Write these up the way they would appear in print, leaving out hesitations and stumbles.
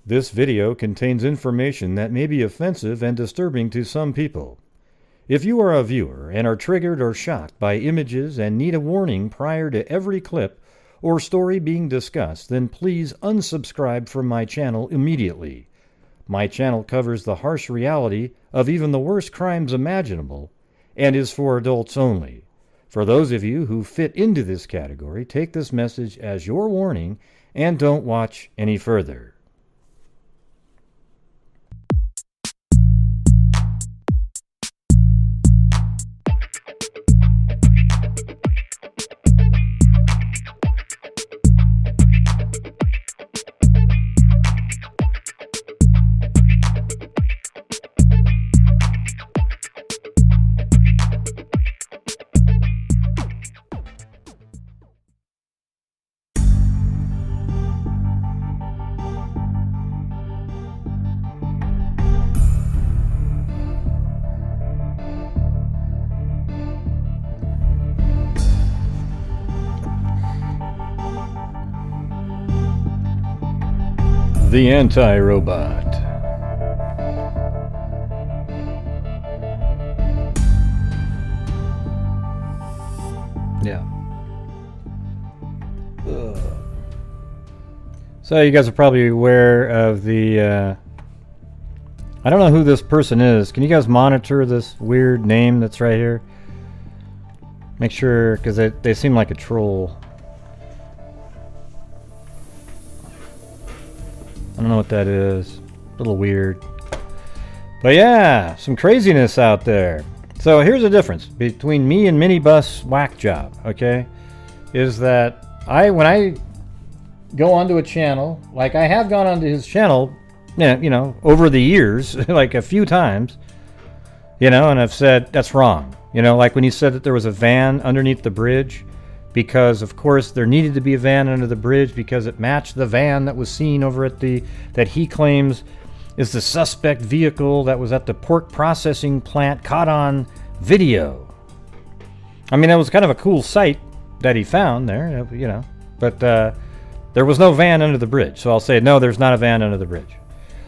This video contains information that may be offensive and disturbing to some people. If you are a viewer and are triggered or shocked by images and need a warning prior to every clip or story being discussed, then please unsubscribe from my channel immediately. My channel covers the harsh reality of even the worst crimes imaginable and is for adults only. For those of you who fit into this category, take this message as your warning and don't watch any further. The anti-robot. Yeah. Ugh. So you guys are probably aware of the I don't know who this person is. Can you guys monitor this weird name that's right here? Make sure, because they seem like a troll. I don't know what that is. A little weird. But yeah, some craziness out there. So here's the difference between me and Minibus Whack Job, okay? Is that when I go onto a channel, like I have gone onto his channel, you know, over the years, like a few times, you know, and I've said, that's wrong. You know, like when he said that there was a van underneath the bridge, because of course there needed to be a van under the bridge because it matched the van that was seen over at that he claims is the suspect vehicle that was at the pork processing plant caught on video. I mean, that was kind of a cool sight that he found there, you know, but there was no van under the bridge. So I'll say, no, there's not a van under the bridge.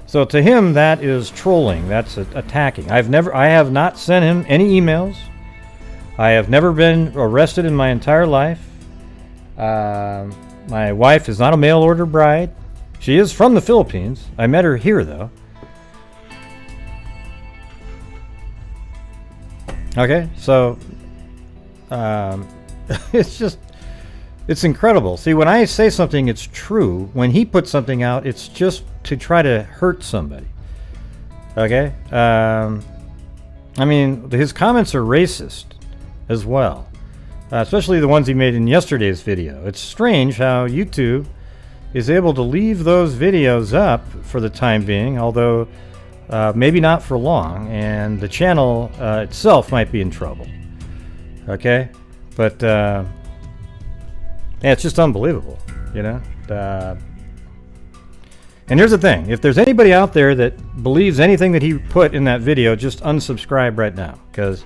So to him, that is trolling. That's attacking. I have not sent him any emails. I have never been arrested in my entire life. My wife is not a mail order bride. She is from the Philippines. I met her here, though. Okay, so it's incredible. See, when I say something, it's true. When he puts something out, it's just to try to hurt somebody. Okay? I mean, his comments are racist as well, especially the ones he made in yesterday's video. It's strange how YouTube is able to leave those videos up for the time being, although maybe not for long, and the channel itself might be in trouble. Okay, but yeah, it's just unbelievable, you know. And here's the thing: if there's anybody out there that believes anything that he put in that video, just unsubscribe right now, because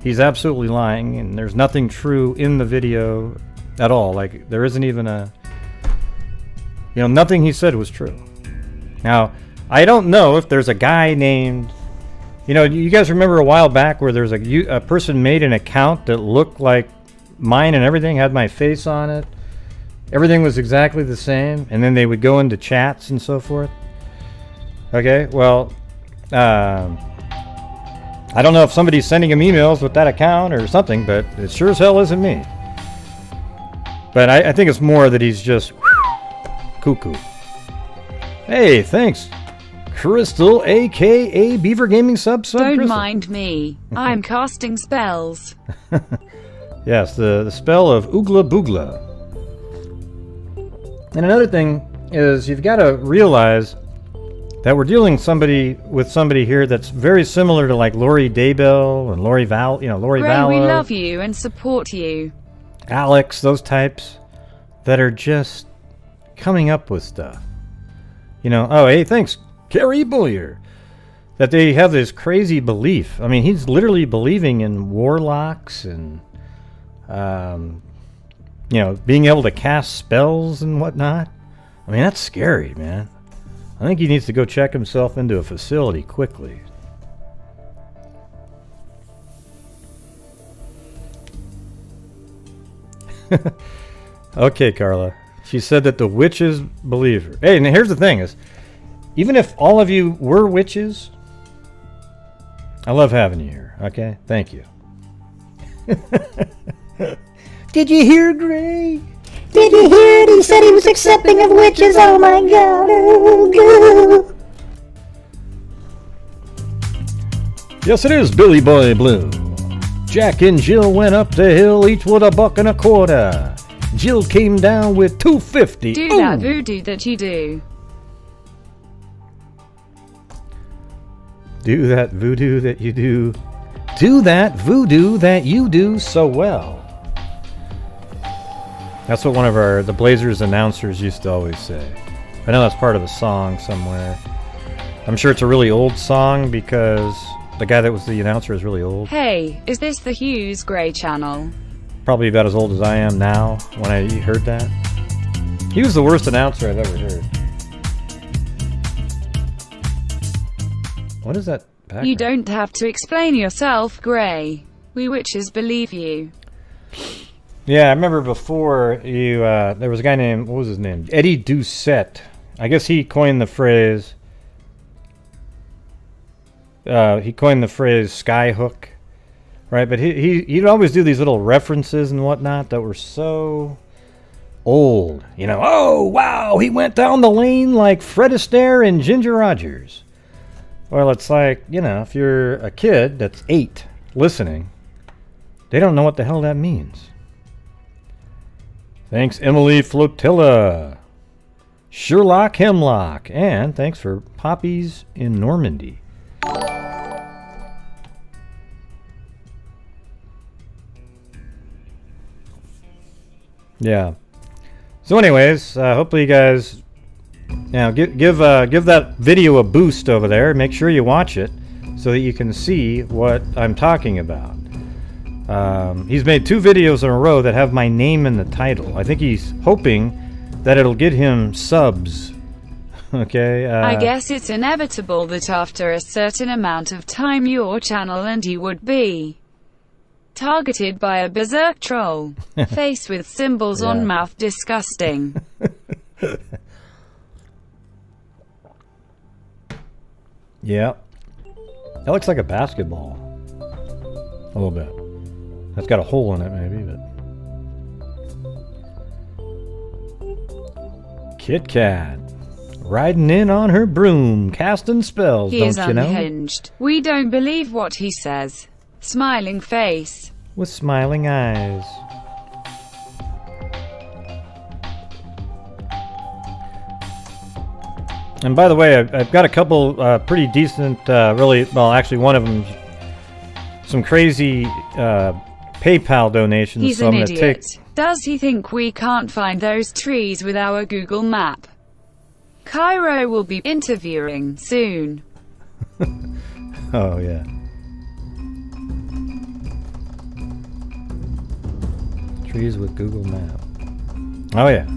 he's absolutely lying, and there's nothing true in the video at all. Like, there isn't even nothing he said was true. Now, I don't know if there's a guy named, you guys remember a while back where there's a person made an account that looked like mine and everything, had my face on it. Everything was exactly the same, and then they would go into chats and so forth. Okay, well, I don't know if somebody's sending him emails with that account or something, but it sure as hell isn't me. But I think it's more that he's just cuckoo. Hey, thanks, Crystal, a.k.a. Beaver Gaming sub. Don't Crystal. mind me. I'm casting spells. Yes, the spell of Oogla Boogla. And another thing is you've got to realize that we're dealing with somebody here that's very similar to like Lori Daybell and Lori Vallow, Lori Ray, Vallow. we love you and support you. Alex, those types that are just coming up with stuff. Oh, hey, thanks, Carrie Boyer. That they have this crazy belief. I mean, he's literally believing in warlocks and, being able to cast spells and whatnot. I mean, that's scary, man. I think he needs to go check himself into a facility quickly. Okay, Carla. She said that the witches believe her. Hey, and here's the thing is, even if all of you were witches, I love having you here, okay? Thank you. Did you hear, Gray? Did you hear it? He said he was accepting of witches. Oh my god. Oh, God. Yes, it is Billy Boy Blue. Jack and Jill went up the hill, each with $1.25. Jill came down with $2.50. Do that voodoo that you do. Do that voodoo that you do. Do that voodoo that you do so well. That's what one of the Blazers announcers used to always say. I know that's part of a song somewhere. I'm sure it's a really old song because the guy that was the announcer is really old. Hey, is this the Hughes Gray channel? Probably about as old as I am now when I heard that. He was the worst announcer I've ever heard. What is that background? You don't have to explain yourself, Gray. We witches believe you. Yeah, I remember before you, there was a guy named, what was his name? Eddie Doucette. I guess he coined the phrase, skyhook, right? But he'd always do these little references and whatnot that were so old. You know, oh, wow, he went down the lane like Fred Astaire and Ginger Rogers. Well, it's like, you know, if you're a kid that's 8 listening, they don't know what the hell that means. Thanks, Emily Flotilla, Sherlock Hemlock, and thanks for Poppies in Normandy. Yeah. So anyways, hopefully you guys now give that video a boost over there. Make sure you watch it so that you can see what I'm talking about. He's made 2 videos in a row that have my name in the title. I think he's hoping that it'll get him subs. Okay. I guess it's inevitable that after a certain amount of time your channel and you would be targeted by a berserk troll. Face with symbols on mouth disgusting. Yeah. That looks like a basketball. A little bit. That's got a hole in it maybe, but... Kit Kat. Riding in on her broom, casting spells, He don't is you know? unhinged. We don't believe what he says. Smiling face. With smiling eyes. And by the way, I've got a couple pretty decent, really, well, actually one of them, some crazy PayPal donations. He's so an I'm gonna idiot. Does he think we can't find those trees with our Google map? Cairo will be interviewing soon. Oh, yeah. Trees with Google Map. Oh, yeah.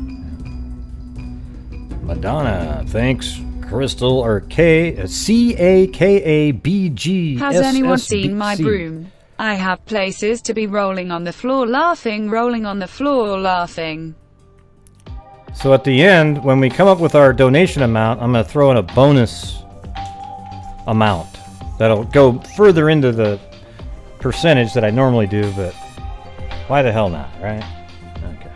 Madonna, thanks, Crystal, or C-A-K-A-B-G. Has anyone seen my broom? I have places to be rolling on the floor laughing, rolling on the floor laughing. So at the end, when we come up with our donation amount, I'm going to throw in a bonus amount. That'll go further into the percentage that I normally do, but why the hell not, right? Okay.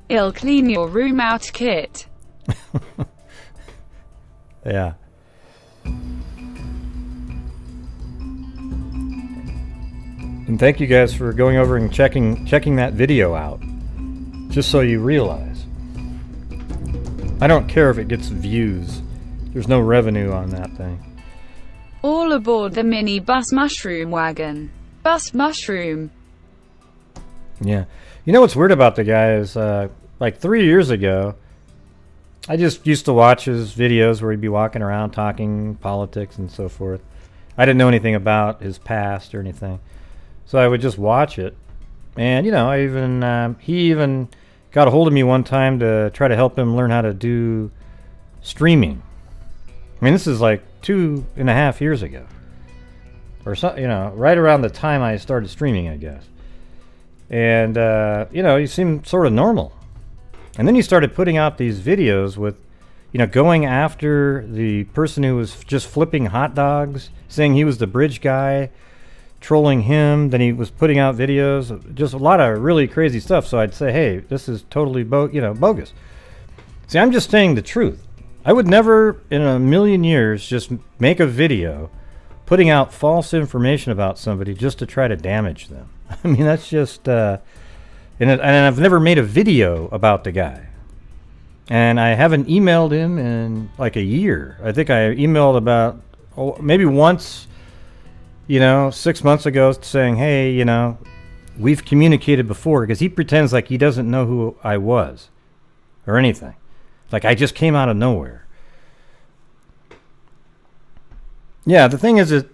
It'll clean your room out, Kit. Yeah. And thank you guys for going over and checking that video out. Just so you realize. I don't care if it gets views. There's no revenue on that thing. All aboard the mini bus mushroom wagon. Bus mushroom. Yeah. You know what's weird about the guy is, like 3 years ago, I just used to watch his videos where he'd be walking around talking politics and so forth. I didn't know anything about his past or anything. So I would just watch it. And, you know, he even got a hold of me one time to try to help him learn how to do streaming. I mean, this is like 2.5 years ago. Or so, you know, right around the time I started streaming, I guess. And, you know, he seemed sort of normal. And then he started putting out these videos with, you know, going after the person who was just flipping hot dogs, saying he was the bridge guy, trolling him. Then he was putting out videos, just a lot of really crazy stuff. So I'd say, hey, this is totally bogus. See, I'm just saying the truth. I would never in a million years just make a video putting out false information about somebody just to try to damage them. I mean, that's just, and I've never made a video about the guy. And I haven't emailed him in like a year. I think I emailed about, maybe once, you know, 6 months ago saying, hey, you know, we've communicated before, because he pretends like he doesn't know who I was or anything. Like I just came out of nowhere. Yeah, the thing is that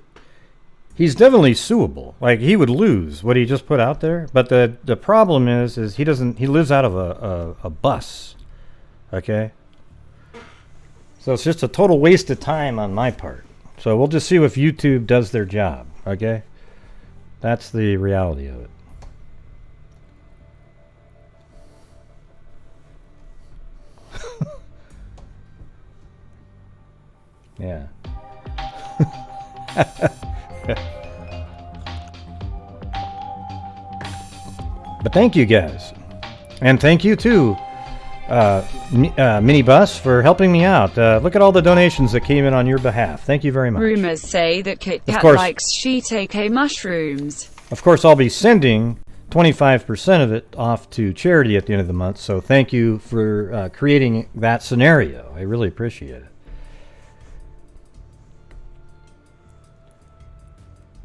he's definitely suable. Like he would lose what he just put out there. But the problem is he lives out of a bus. Okay? So it's just a total waste of time on my part. So we'll just see if YouTube does their job. Okay? That's the reality of it. Yeah. But thank you guys. And thank you too, Minibus, for helping me out. Look at all the donations that came in on your behalf. Thank you very much. Rumors say that Kit Kat likes shiitake mushrooms. Of course, I'll be sending 25% of it off to charity at the end of the month. So thank you for creating that scenario. I really appreciate it.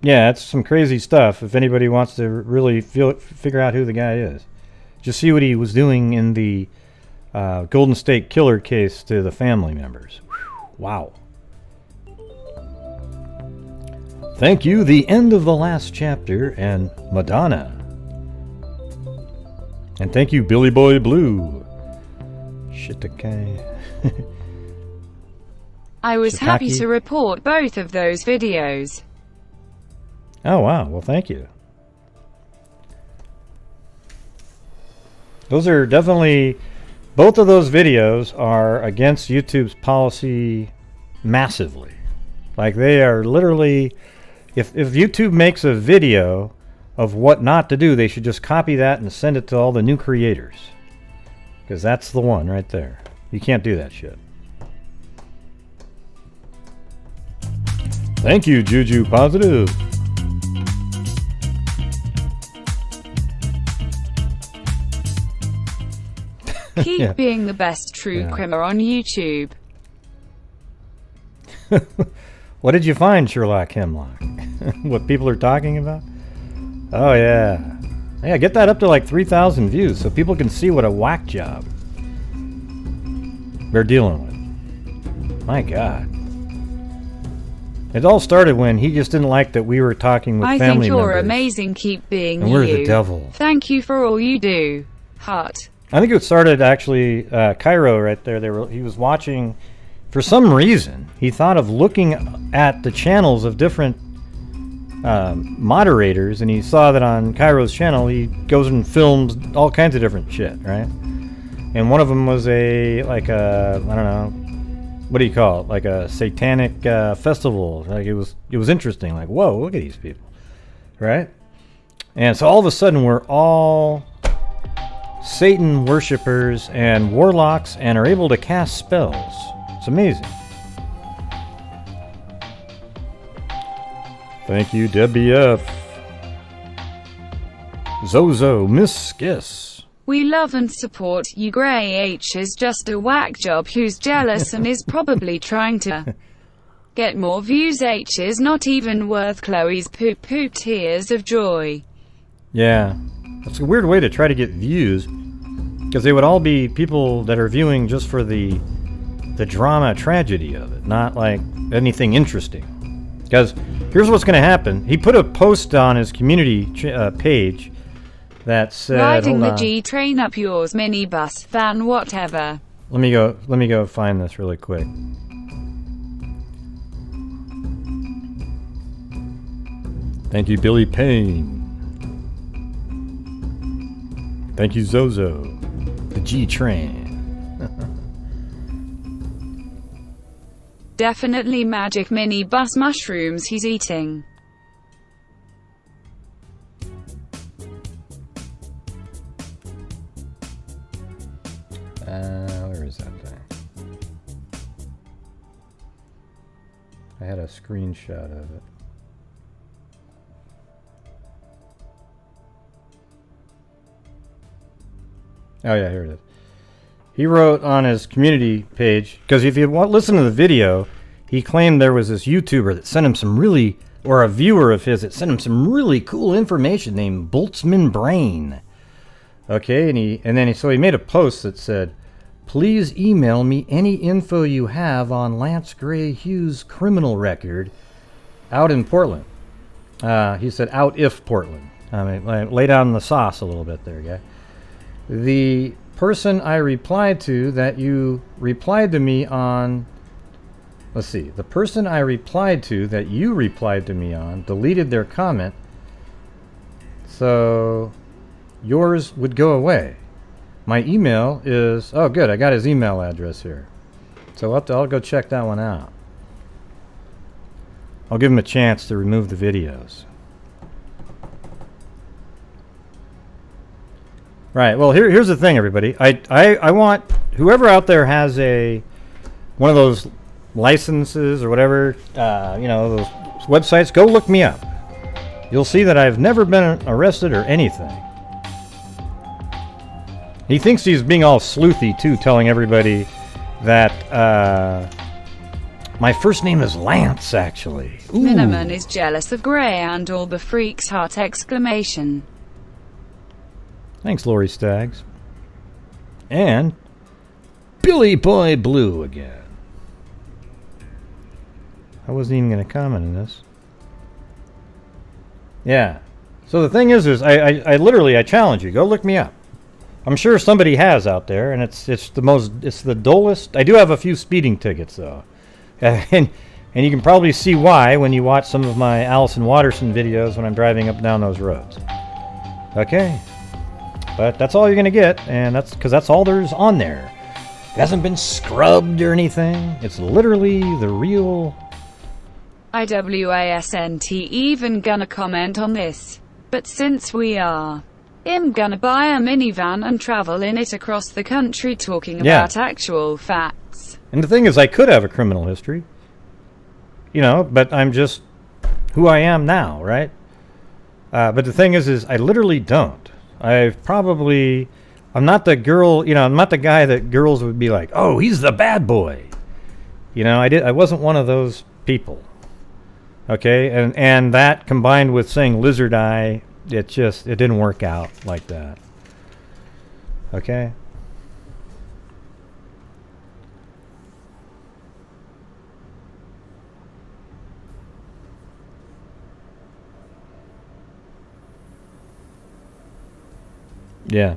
Yeah, it's some crazy stuff. If anybody wants to really figure out who the guy is, just see what he was doing in the Golden State Killer case to the family members. Whew, wow. Thank you, the end of the last chapter, and Madonna. And thank you, Billy Boy Blue. Shiitake. I was Shiitake. happy to report both of those videos. Oh, wow. Well, thank you. Those are definitely... Both of those videos are against YouTube's policy massively. Like, they are literally... If YouTube makes a video of what not to do, they should just copy that and send it to all the new creators. Because that's the one right there. You can't do that shit. Thank you, Juju Positive. Keep being the best true crimer on YouTube. What did you find, Sherlock Hemlock? What people are talking about? Oh, yeah. Yeah, get that up to like 3,000 views so people can see what a whack job they're dealing with. My God. It all started when he just didn't like that we were talking with family members. I think you're amazing. Keep being and you. we're the devil. Thank you for all you do. Heart. I think it started actually, Cairo right there. He was watching, for some reason, he thought of looking at the channels of different moderators, and he saw that on Cairo's channel, he goes and films all kinds of different shit, right? And one of them was I don't know, what do you call it? Like a satanic festival. Like it was interesting. Like, whoa, look at these people, right? And so all of a sudden, we're all Satan worshippers and warlocks and are able to cast spells. It's amazing. Thank you, Debbie F. Zozo, Miss Skiss. We love and support you. Gray H is just a whack job who's jealous and is probably trying to get more views. H is not even worth Chloe's poo-poo tears of joy. Yeah, that's a weird way to try to get views, because they would all be people that are viewing just for the drama tragedy of it, not like anything interesting. Because here's what's going to happen. He put a post on his community page that said, riding the G train up yours, minibus fan, whatever. Let me go find this really quick. Thank you, Billy Payne. Thank you, Zozo. The G Train. Definitely Magic Mini bus mushrooms he's eating. Where is that thing? I had a screenshot of it. Oh yeah, here it is. He wrote on his community page, because if you listen to the video, he claimed there was this YouTuber that sent him some really, or a viewer of his that sent him some really cool information named Boltzmann Brain. Okay, so he made a post that said, "Please email me any info you have on Lance Gray Hughes' criminal record out in Portland." He said, "Out if Portland." I mean, lay down the sauce a little bit there, guy. The person I replied to that you replied to me on, let's see, the person I replied to that you replied to me on deleted their comment, so yours would go away. My email is, oh good, I got his email address here. So I'll go check that one out. I'll give him a chance to remove the videos. Right, well here's the thing, everybody. I want whoever out there has one of those licenses or whatever, those websites, go look me up. You'll see that I've never been arrested or anything. He thinks he's being all sleuthy too, telling everybody that my first name is Lance, actually. Ooh. Miniman is jealous of Gray and all the freaks, heart exclamation. Thanks, Lori Staggs. And Billy Boy Blue again. I wasn't even going to comment on this. Yeah. So the thing is I literally challenge you. Go look me up. I'm sure somebody has out there, and it's the dullest. I do have a few speeding tickets though, and you can probably see why when you watch some of my Allison Watterson videos when I'm driving up and down those roads. Okay. But that's all you're going to get, and that's because that's all there's on there. It hasn't been scrubbed or anything. It's literally the real... IWASNT even gonna comment on this. But since we are... I'm gonna buy a minivan and travel in it across the country talking about actual facts. And the thing is, I could have a criminal history. But I'm just who I am now, right? But the thing is I literally don't. I'm not the girl, I'm not the guy that girls would be like, oh, he's the bad boy. I wasn't one of those people. Okay, and that combined with saying lizard eye, it didn't work out like that. Okay. Yeah.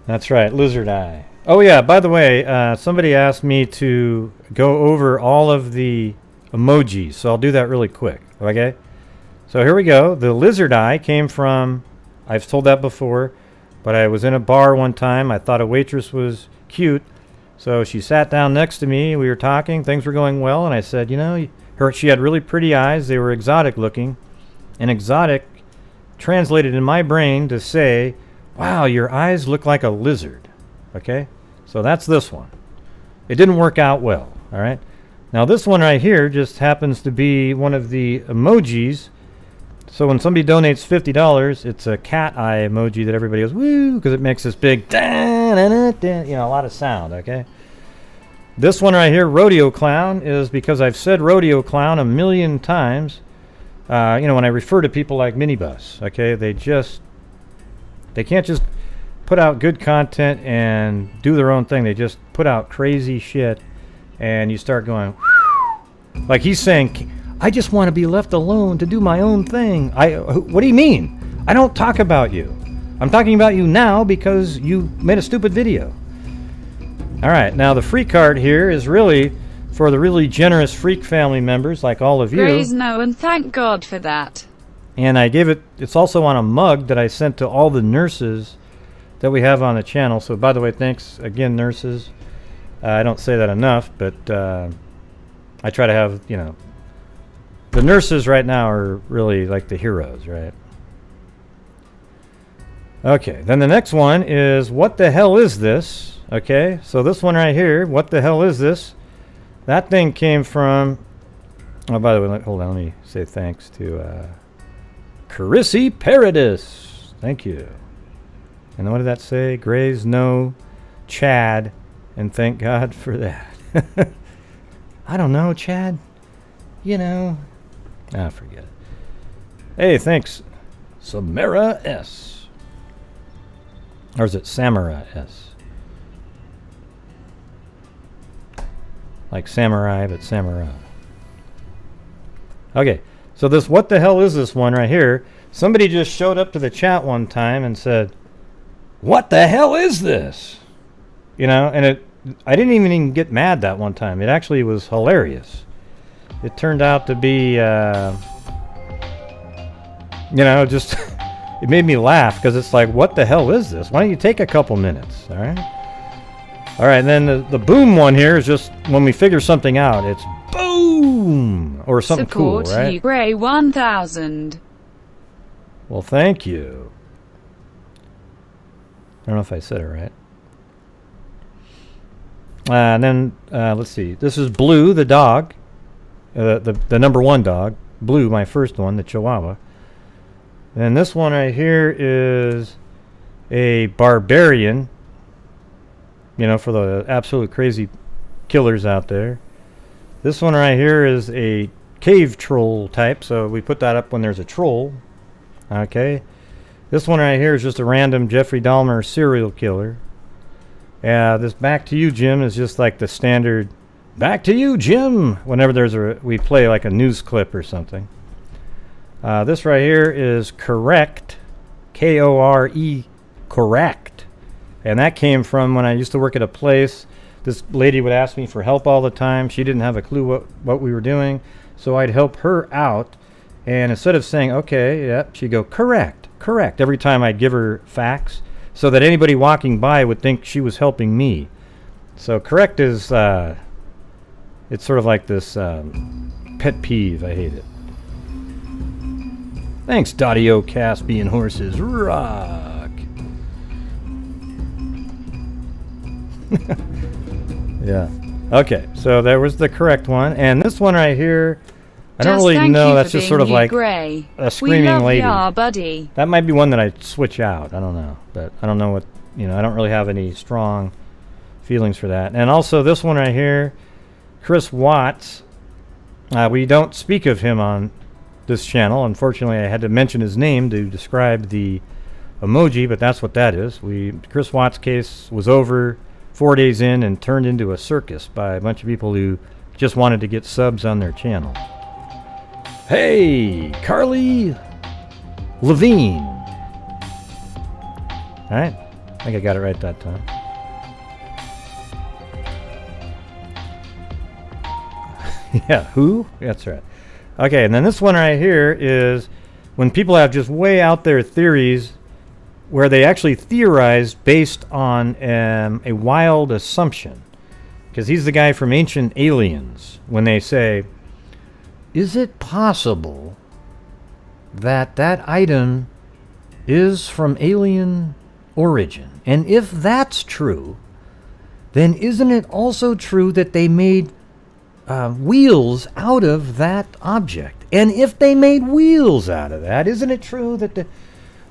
That's right, lizard eye. Oh yeah, by the way, somebody asked me to go over all of the emojis, so I'll do that really quick, okay? So here we go. The lizard eye came from, I've told that before, but I was in a bar one time. I thought a waitress was cute, so she sat down next to me. We were talking, things were going well, and I said, she had really pretty eyes. They were exotic looking, and exotic translated in my brain to say, wow, your eyes look like a lizard. Okay, so that's this one. It didn't work out well. All right, now this one right here just happens to be one of the emojis. So when somebody donates $50, it's a cat eye emoji that everybody goes woo, because it makes this big a lot of sound. Okay, this one right here, rodeo clown, is because I've said rodeo clown a million times. When I refer to people like Minibus, okay, they can't just put out good content and do their own thing. They just put out crazy shit, and you start going, like he's saying, I just want to be left alone to do my own thing. What do you mean? I don't talk about you. I'm talking about you now because you made a stupid video. All right, now the free card here is really for the really generous freak family members like all of you. Praise no, and thank God for that. And I gave it, it's also on a mug that I sent to all the nurses that we have on the channel. So by the way, thanks again, nurses. I don't say that enough, but I try to have, you know, the nurses right now are really like the heroes, right? Okay, then the next one is, what the hell is this? Okay, so this one right here, what the hell is this? That thing came from, oh, by the way, hold on, let me say thanks to Carissy Paradis. Thank you. And then what did that say? Grays, no, Chad, and thank God for that. I don't know, Chad. You know. Ah, forget it. Hey, thanks. Samara S. Or is it Samara S? Like samurai, but samurai. Okay, so this, what the hell is this one right here? Somebody just showed up to the chat one time and said, what the hell is this? You know, and I didn't even get mad that one time. It actually was hilarious. It turned out to be, you know, just, it made me laugh because it's like, what the hell is this? Why don't you take a couple minutes, all right? All right, and then the boom one here is just when we figure something out, it's boom! Or something Support cool, right? Gray 1000. Well, thank you. I don't know if I said it right. And then, let's see. This is Blue, the dog. The number one dog. Blue, my first one, the Chihuahua. And this one right here is a barbarian. You know, for the absolute crazy killers out there. This one right here is a cave troll type, so we put that up when there's a troll. Okay. This one right here is just a random Jeffrey Dahmer serial killer. This Back to You, Jim is just like the standard Back to You, Jim, whenever we play like a news clip or something. This right here is Correct, K-O-R-E, Correct. And that came from when I used to work at a place. This lady would ask me for help all the time. She didn't have a clue what we were doing. So I'd help her out. And instead of saying, okay, yeah, she'd go, correct, correct, every time I'd give her facts so that anybody walking by would think she was helping me. So correct is, it's sort of like this pet peeve. I hate it. Thanks, Dottie-O, Caspian Horses. Rock. Yeah. Okay, so there was the correct one. And this one right here, I don't really know. That's just sort of like a screaming lady. Ya, buddy. That might be one that I'd switch out. I don't know. But I don't know what, you know, I don't really have any strong feelings for that. And also this one right here, Chris Watts. We don't speak of him on this channel. Unfortunately, I had to mention his name to describe the emoji, but that's what that is. Chris Watts' case was over 4 days in and turned into a circus by a bunch of people who just wanted to get subs on their channel. Hey, Carly Levine. All right, I think I got it right that time. Yeah, who? That's right. Okay, and then this one right here is when people have just way out there theories where they actually theorize based on a wild assumption. Because he's the guy from Ancient Aliens. When they say, is it possible that that item is from alien origin? And if that's true, then isn't it also true that they made wheels out of that object? And if they made wheels out of that, isn't it true that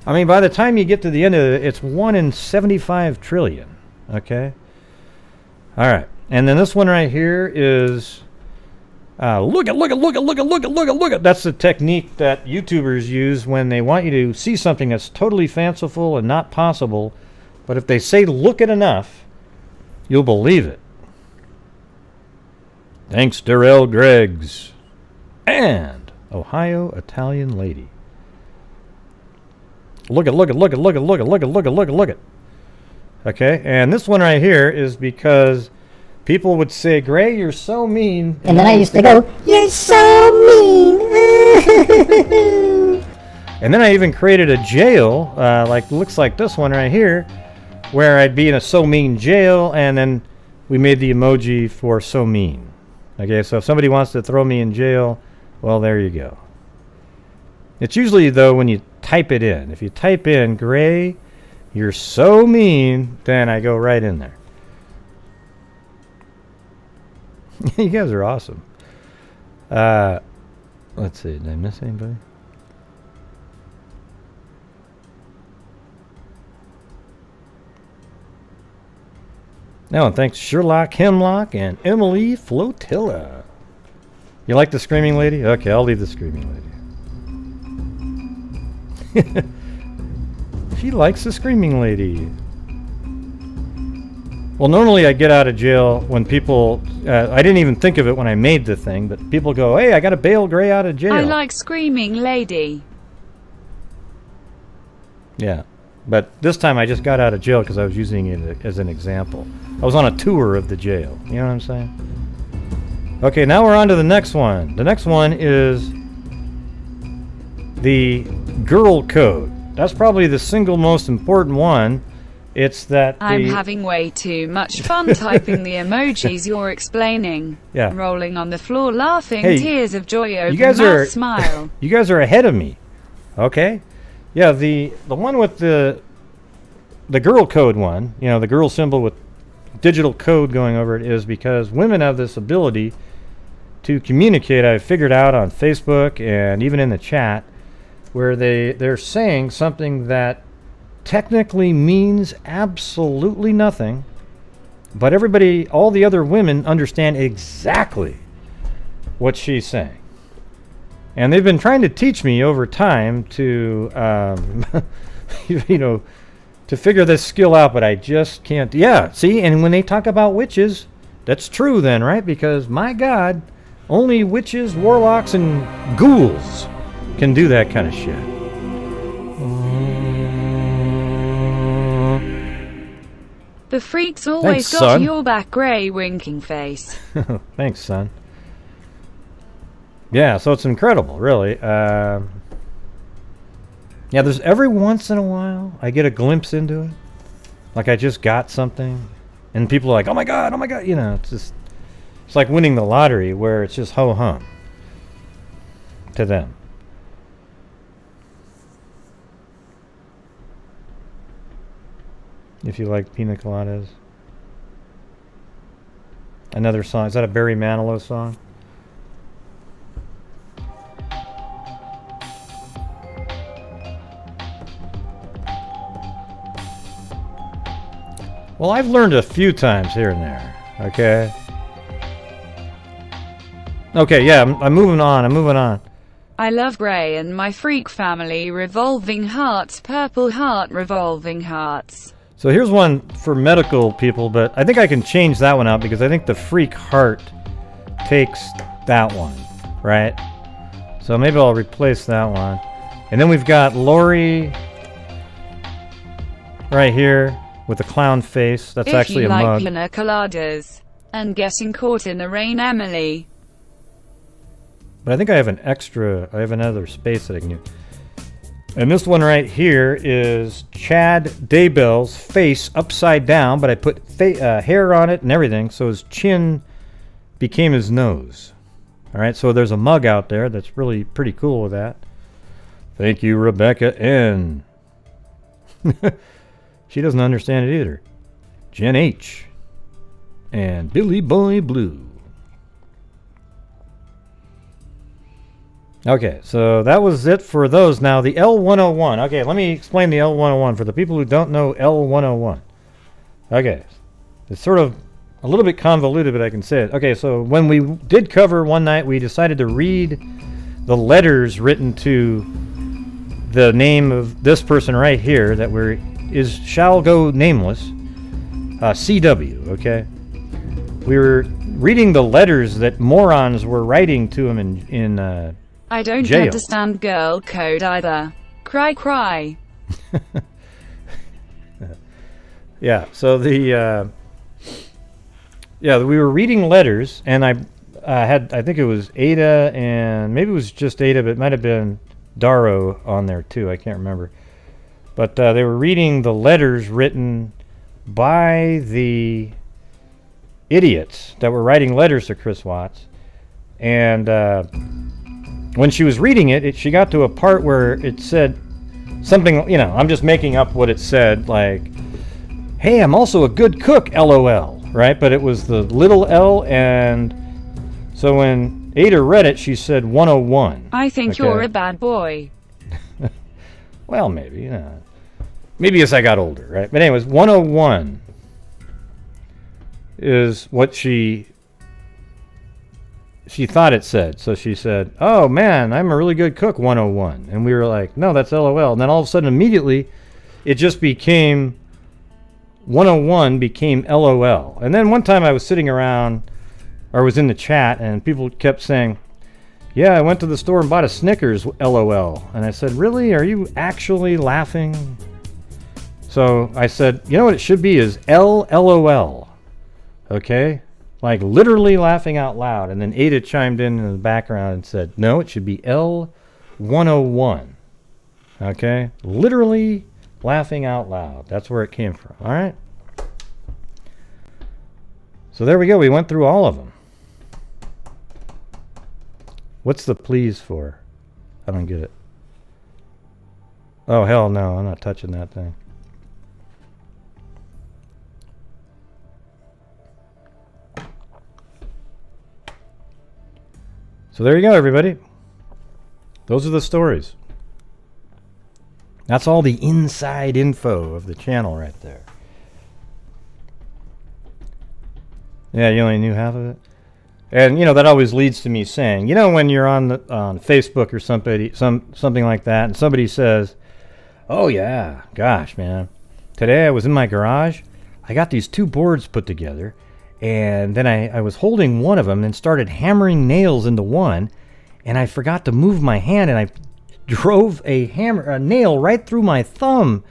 I mean, by the time you get to the end of it, it's 1 in 75 trillion. Okay? All right. And then this one right here is, look at. That's the technique that YouTubers use when they want you to see something that's totally fanciful and not possible. But if they say look at enough, you'll believe it. Thanks, Darrell Greggs. And Ohio Italian Lady. Look at. Okay, and this one right here is because people would say, Gray, you're so mean. And then I used to go, you're so mean. And then I even created a jail, looks like this one right here, where I'd be in a so mean jail, and then we made the emoji for so mean. Okay, so if somebody wants to throw me in jail, well, there you go. It's usually, though, when you type it in. If you type in, Gray, you're so mean, then I go right in there. You guys are awesome. Let's see, did I miss anybody? No, and thanks Sherlock Hemlock and Emily Flotilla. You like the Screaming Lady? Okay, I'll leave the Screaming Lady. She likes the Screaming Lady. Well, normally I get out of jail when people... I didn't even think of it when I made the thing, but people go, hey, I got to bail Gray out of jail. I like Screaming Lady. Yeah, but this time I just got out of jail because I was using it as an example. I was on a tour of the jail. You know what I'm saying? Okay, now we're on to the next one. The next one is the girl code. That's probably the single most important one. It's that I'm having way too much fun typing the emojis you're explaining. Yeah. Rolling on the floor laughing, Hey, tears of joy over you guys mouth smile. You guys are ahead of me. Okay? Yeah, the one with the girl code one, you know, the girl symbol with digital code going over it, is because women have this ability to communicate. I've figured out on Facebook and even in the chat where they're saying something that technically means absolutely nothing, but all the other women understand exactly what she's saying. And they've been trying to teach me over time to to figure this skill out, but I just can't. Yeah, see, and when they talk about witches, that's true then, right? Because, my God, only witches, warlocks, and ghouls can do that kind of shit. The freak's always Thanks, got son. your back, Gray winking face. Thanks, son. Yeah, so it's incredible, really. Yeah, there's every once in a while I get a glimpse into it. Like I just got something. And people are like, oh my God. You know, it's like winning the lottery where it's just ho-hum to them. If you like pina coladas. Another song. Is that a Barry Manilow song? Well, I've learned a few times here and there, okay? Okay, yeah, I'm moving on. I love Gray and my freak family, revolving hearts, purple heart, revolving hearts. So here's one for medical people, but I think I can change that one out because I think the freak heart takes that one, right? So maybe I'll replace that one. And then we've got Lori right here with the clown face. That's actually a mug. If you like pina coladas and getting caught in the rain, Emily. But I think I have another space that I can use. And this one right here is Chad Daybell's face upside down, but I put hair on it and everything, so his chin became his nose. All right, so there's a mug out there that's really pretty cool with that. Thank you, Rebecca N. She doesn't understand it either. Jen H. And Billy Boy Blue. Okay, so that was it for those. Now, the L101. Okay, let me explain the L101 for the people who don't know L101. Okay, it's sort of a little bit convoluted, but I can say it. Okay, so when we did cover one night, we decided to read the letters written to the name of this person right here that shall go nameless, CW, okay? We were reading the letters that morons were writing to him in I don't jail. understand girl code either. Cry, cry. Yeah. So the we were reading letters, and I think it was Ada, and maybe it was just Ada, but it might have been Daro on there too. I can't remember. But they were reading the letters written by the idiots that were writing letters to Chris Watts. And when she was reading it, she got to a part where it said something, I'm just making up what it said, like, hey, I'm also a good cook, LOL, right? But it was the little L, and so when Ada read it, she said 101. I think you're a bad boy. Well, maybe. Maybe as I got older, right? But anyways, 101 is what she thought it said. So she said, oh, man, I'm a really good cook, 101. And we were like, no, that's LOL. And then all of a sudden, immediately, it just became 101 became LOL. And then one time I was sitting around, or was in the chat, and people kept saying, yeah, I went to the store and bought a Snickers, LOL. And I said, really? Are you actually laughing? So I said, you know what it should be is LOL. Okay? Like literally laughing out loud. And then Ada chimed in the background and said, no, it should be L101. Okay? Literally laughing out loud. That's where it came from. All right? So there we go. We went through all of them. What's the please for? I don't get it. Oh, hell no. I'm not touching that thing. So there you go, everybody. Those are the stories. That's all the inside info of the channel right there. Yeah, you only knew half of it. And that always leads to me saying, when you're on Facebook or something like that, and somebody says, "Oh yeah, gosh, man, today I was in my garage. I got these two boards put together, and then I was holding one of them and started hammering nails into one, and I forgot to move my hand, and I drove a nail right through my thumb.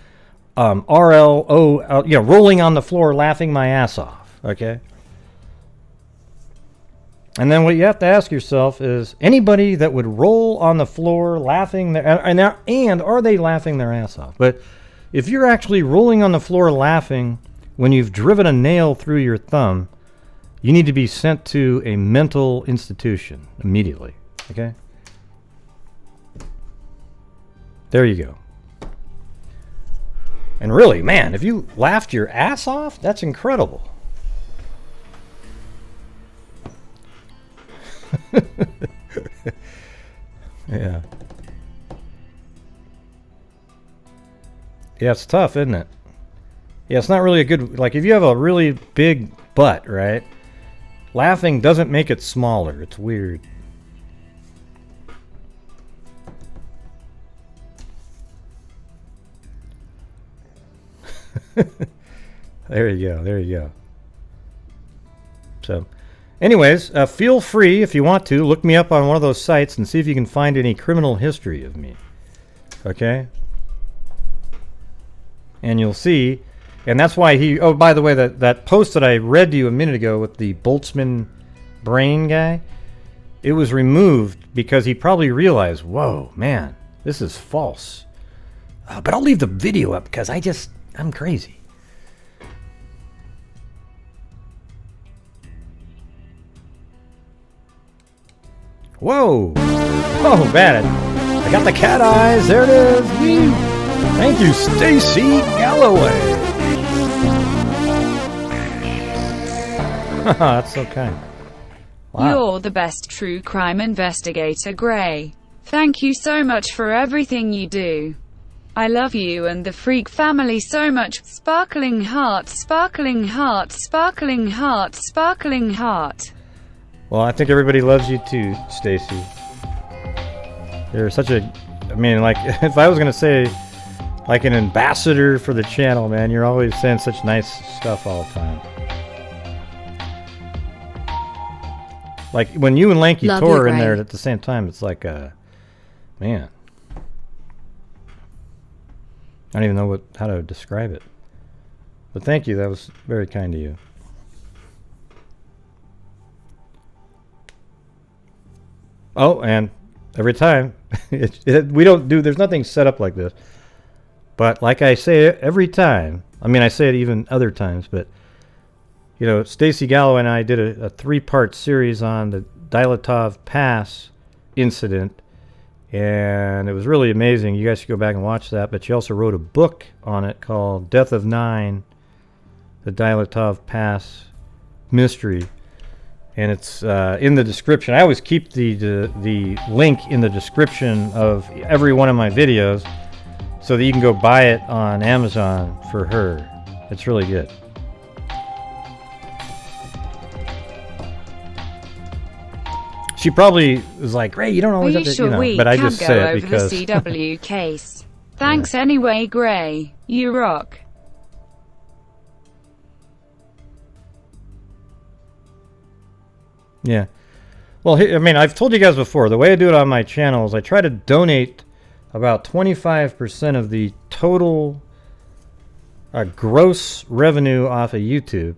RLO, rolling on the floor, laughing my ass off." Okay. And then what you have to ask yourself is, anybody that would roll on the floor laughing, and are they laughing their ass off? But if you're actually rolling on the floor laughing when you've driven a nail through your thumb, you need to be sent to a mental institution immediately. Okay? There you go. And really, man, if you laughed your ass off, that's incredible. Yeah. Yeah, it's tough, isn't it? Yeah, it's not really a good... Like, if you have a really big butt, right? Laughing doesn't make it smaller. It's weird. There you go. There you go. So... Anyways, feel free, if you want to, look me up on one of those sites and see if you can find any criminal history of me. Okay? And you'll see, and that's why oh, by the way, that post that I read to you a minute ago with the Boltzmann brain guy, it was removed because he probably realized, whoa, man, this is false. But I'll leave the video up because I'm crazy. Whoa! Oh, bad. I got the cat eyes. There it is. Woo. Thank you, Stacy Galloway. That's so kind. Wow. You're the best true crime investigator, Gray. Thank you so much for everything you do. I love you and the Freak family so much. Sparkling heart, sparkling heart, sparkling heart, sparkling heart. Well, I think everybody loves you too, Stacy. You're such a... I mean, like, if I was going to say, like, an ambassador for the channel, man, you're always saying such nice stuff all the time. Like, when you and Lanky Tor are in there at the same time, it's like, man. I don't even know how to describe it. But thank you. That was very kind of you. Oh, and every time, we don't do, there's nothing set up like this. But like I say every time, I mean, I say it even other times, but, you know, Stacy Gallo and I did a 3-part series on the Dyatlov Pass incident, and it was really amazing. You guys should go back and watch that, but she also wrote a book on it called Death of Nine, the Dyatlov Pass Mystery. And it's in the description. I always keep the link in the description of every one of my videos so that you can go buy it on Amazon for her. It's really good. She probably was like, "Ray, you don't always have to, you know," but I just say it because the CW case. Thanks anyway, Gray. You rock. Yeah. Well, I mean, I've told you guys before, the way I do it on my channel is I try to donate about 25% of the total gross revenue off of YouTube.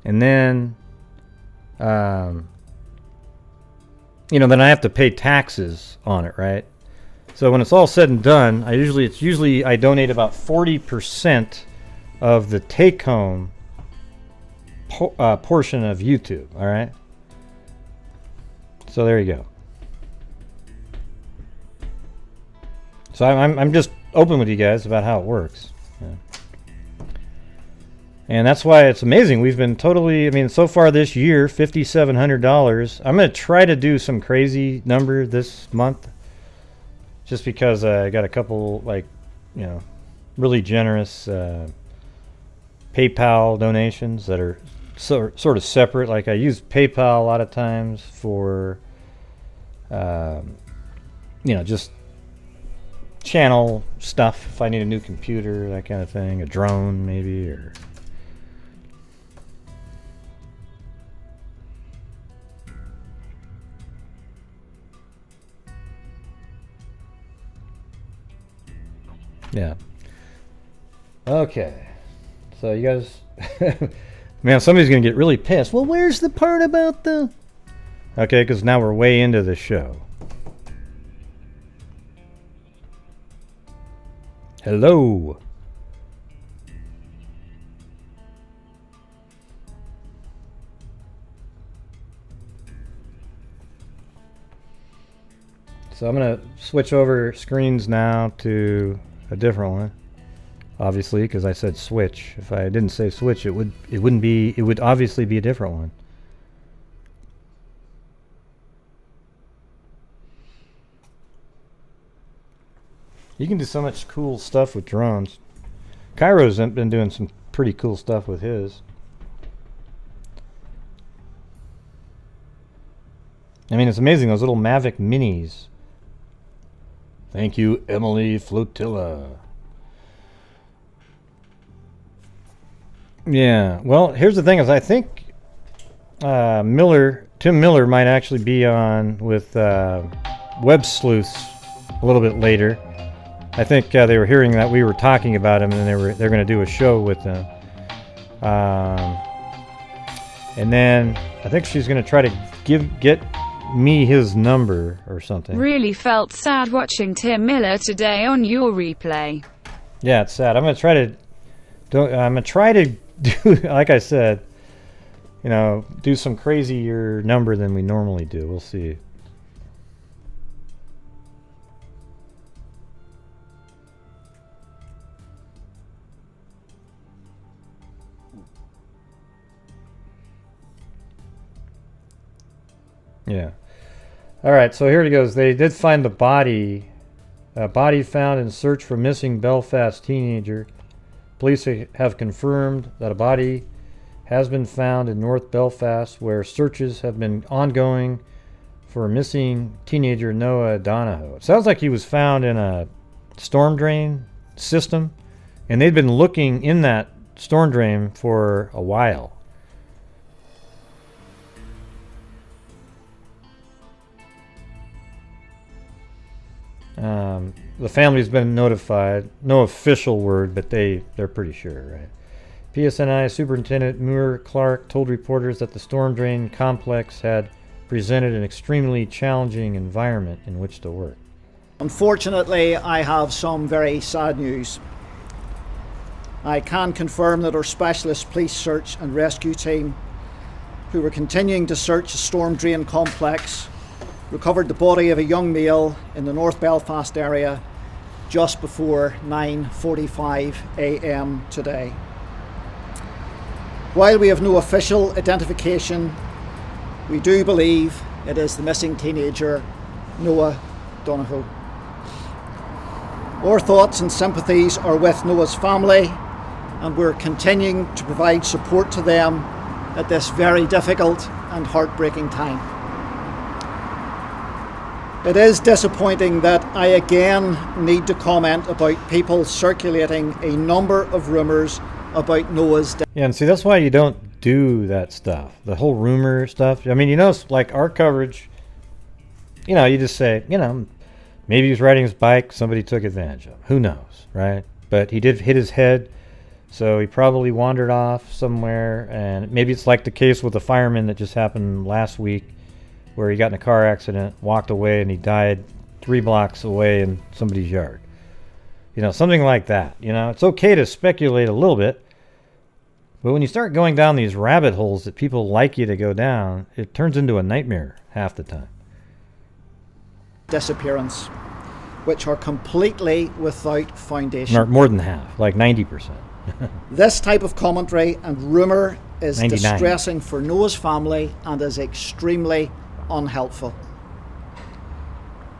And then, you know, then I have to pay taxes on it, right? So when it's all said and done, I donate about 40% of the take-home portion of YouTube, all right? So there you go. So I'm just open with you guys about how it works. Yeah. And that's why it's amazing. We've been totally, I mean, so far this year, $5,700. I'm going to try to do some crazy number this month just because I got a couple, like, you know, really generous PayPal donations that are sort of separate. Like I use PayPal a lot of times for, you know, just channel stuff. If I need a new computer, that kind of thing, a drone maybe, or yeah. Okay, so you guys. Man, somebody's going to get really pissed. Well, where's the part about the... Okay, because now we're way into the show. Hello. So I'm going to switch over screens now to a different one. Obviously, because I said switch. If I didn't say switch, it would obviously be a different one. You can do so much cool stuff with drones. Cairo's been doing some pretty cool stuff with his. I mean, it's amazing, those little Mavic Minis. Thank you, Emily Flotilla. Yeah, well, here's the thing is I think Tim Miller might actually be on with Web Sleuths a little bit later. I think they were hearing that we were talking about him, and they're going to do a show with him. And then I think she's going to try to get me his number or something. Really felt sad watching Tim Miller today on your replay. Yeah, it's sad. I'm going to try to do, like I said, you know, do some crazier number than we normally do. We'll see. Yeah. All right, so here it goes. They did find the body. A body found in search for missing Belfast teenager. Police have confirmed that a body has been found in North Belfast, where searches have been ongoing for a missing teenager, Noah Donohoe. It sounds like he was found in a storm drain system, and they've been looking in that storm drain for a while. The family's been notified. No official word, but they're pretty sure, right? PSNI Superintendent Muir Clark told reporters that the storm drain complex had presented an extremely challenging environment in which to work. Unfortunately, I have some very sad news. I can confirm that our specialist police search and rescue team, who were continuing to search the storm drain complex, recovered the body of a young male in the North Belfast area just before 9:45 a.m. today. While we have no official identification, we do believe it is the missing teenager, Noah Donohoe. Our thoughts and sympathies are with Noah's family, and we're continuing to provide support to them at this very difficult and heartbreaking time. It is disappointing that I again need to comment about people circulating a number of rumours about Noah's death. Yeah, and see, that's why you don't do that stuff. The whole rumor stuff. I mean, you know, like our coverage, you know, you just say, you know, maybe he was riding his bike, somebody took advantage of him. Who knows, right? But he did hit his head, so he probably wandered off somewhere. And maybe it's like the case with the fireman that just happened last week, where he got in a car accident, walked away, and he died 3 blocks away in somebody's yard. You know, something like that. You know, it's okay to speculate a little bit, but when you start going down these rabbit holes that people like you to go down, it turns into a nightmare half the time. Disappearance, which are completely without foundation. More than half, like 90%. This type of commentary and rumour is 99. distressing for Noah's family and is extremely unhelpful.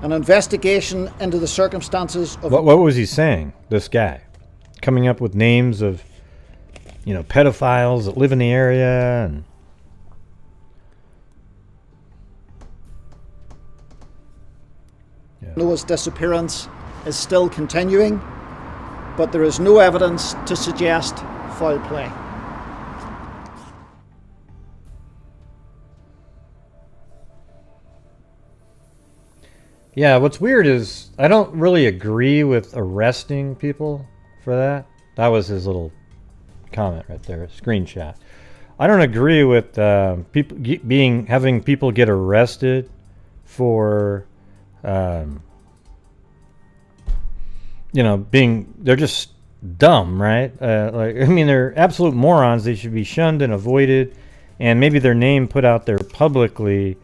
An investigation into the circumstances of... What was he saying, this guy? Coming up with names of, you know, pedophiles that live in the area and... Yeah. Noah's disappearance is still continuing, but there is no evidence to suggest foul play. Yeah, what's weird is I don't really agree with arresting people for that. That was his little comment right there, screenshot. I don't agree with people having people get arrested for, you know, they're just dumb, right? Like, I mean, they're absolute morons. They should be shunned and avoided, and maybe their name put out there publicly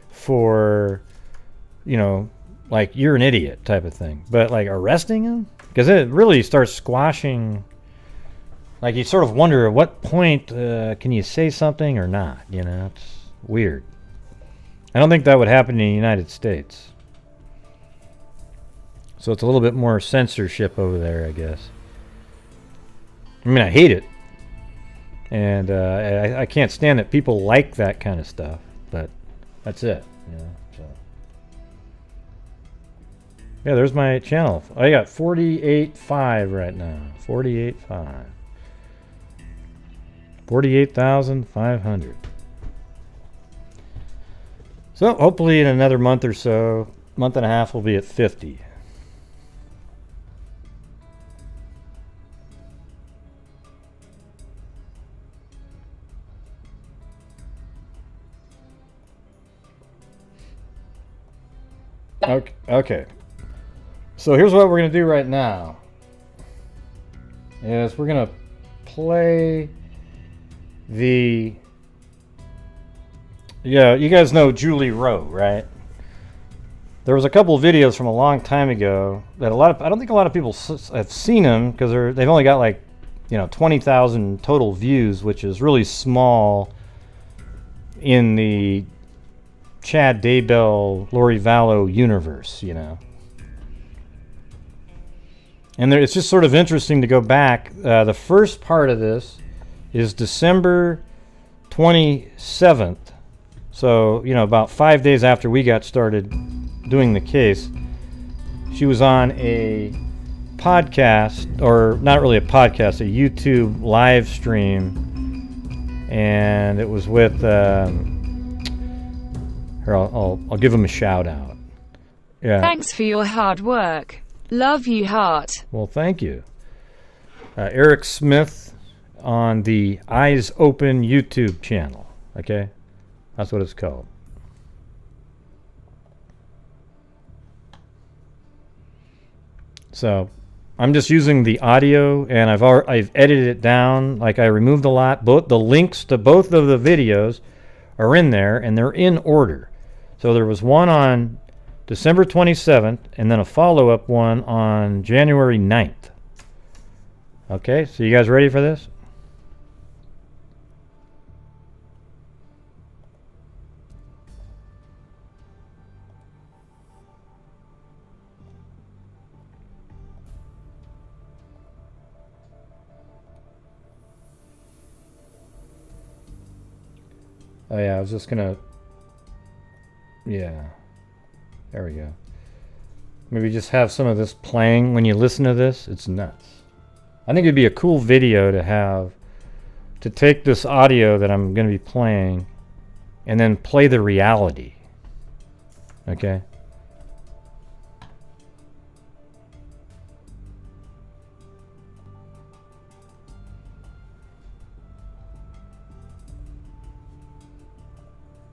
for, you know, like, you're an idiot type of thing. But like arresting him, because it really starts squashing. Like, you sort of wonder at what point can you say something or not, you know? It's weird. I don't think that would happen in the United States. So it's a little bit more censorship over there, I guess. I mean, I hate it. And I can't stand that people like that kind of stuff. But that's it, you know? So. Yeah, there's my channel. I got 48.5 right now. 48.5. 48,500. So hopefully in another month or so, month and a half, we'll be at 50. Okay. So here's what we're going to do right now. Is we're going to play the... Yeah, you guys know Julie Rowe, right? There was a couple of videos from a long time ago that I don't think a lot of people have seen them, because they've only got like, you know, 20,000 total views, which is really small in the Chad Daybell, Lori Vallow universe, you know. And it's just sort of interesting to go back. The first part of this is December 27th. So, you know, about 5 days after we got started doing the case, she was on a podcast, or not really a podcast, a YouTube live stream. And it was with... Here, I'll give him a shout out. Yeah. Thanks for your hard work. Love you, heart. Well, thank you. Eric Smith, on the EyesOpen YouTube channel. Okay? That's what it's called. So I'm just using the audio, and I've edited it down. Like, I removed a lot. Both the links to both of the videos are in there, and they're in order. So there was one on December 27th, and then a follow-up one on January 9th. Okay, so you guys ready for this? Oh yeah, I was just gonna... Yeah. There we go. Maybe just have some of this playing when you listen to this. It's nuts. I think it'd be a cool video to have, to take this audio that I'm going to be playing and then play the reality. Okay?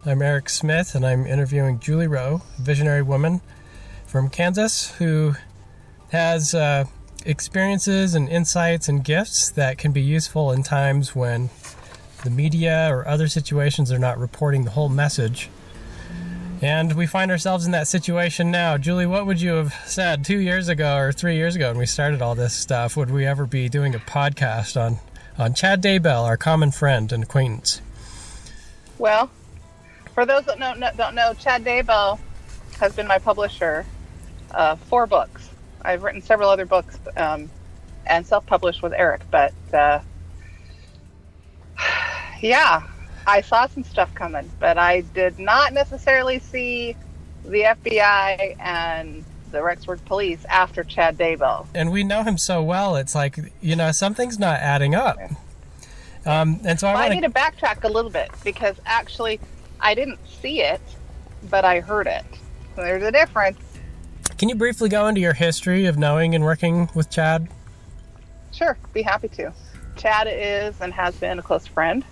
I'm Eric Smith, and I'm interviewing Julie Rowe, a visionary woman from Kansas who has experiences and insights and gifts that can be useful in times when the media or other situations are not reporting the whole message. And we find ourselves in that situation now. Julie, what would you have said 2 years ago or 3 years ago when we started all this stuff? Would we ever be doing a podcast on Chad Daybell, our common friend and acquaintance? Well, for those that don't know, Chad Daybell has been my publisher of 4 books. I've written several other books and self-published with Eric, but yeah, I saw some stuff coming, but I did not necessarily see the FBI and the Rexburg police after Chad Daybell. And we know him so well, it's like, you know, something's not adding up. And so I need to backtrack a little bit, because actually I didn't see it, but I heard it. So there's a difference. Can you briefly go into your history of knowing and working with Chad? Sure, be happy to. Chad is and has been a close friend.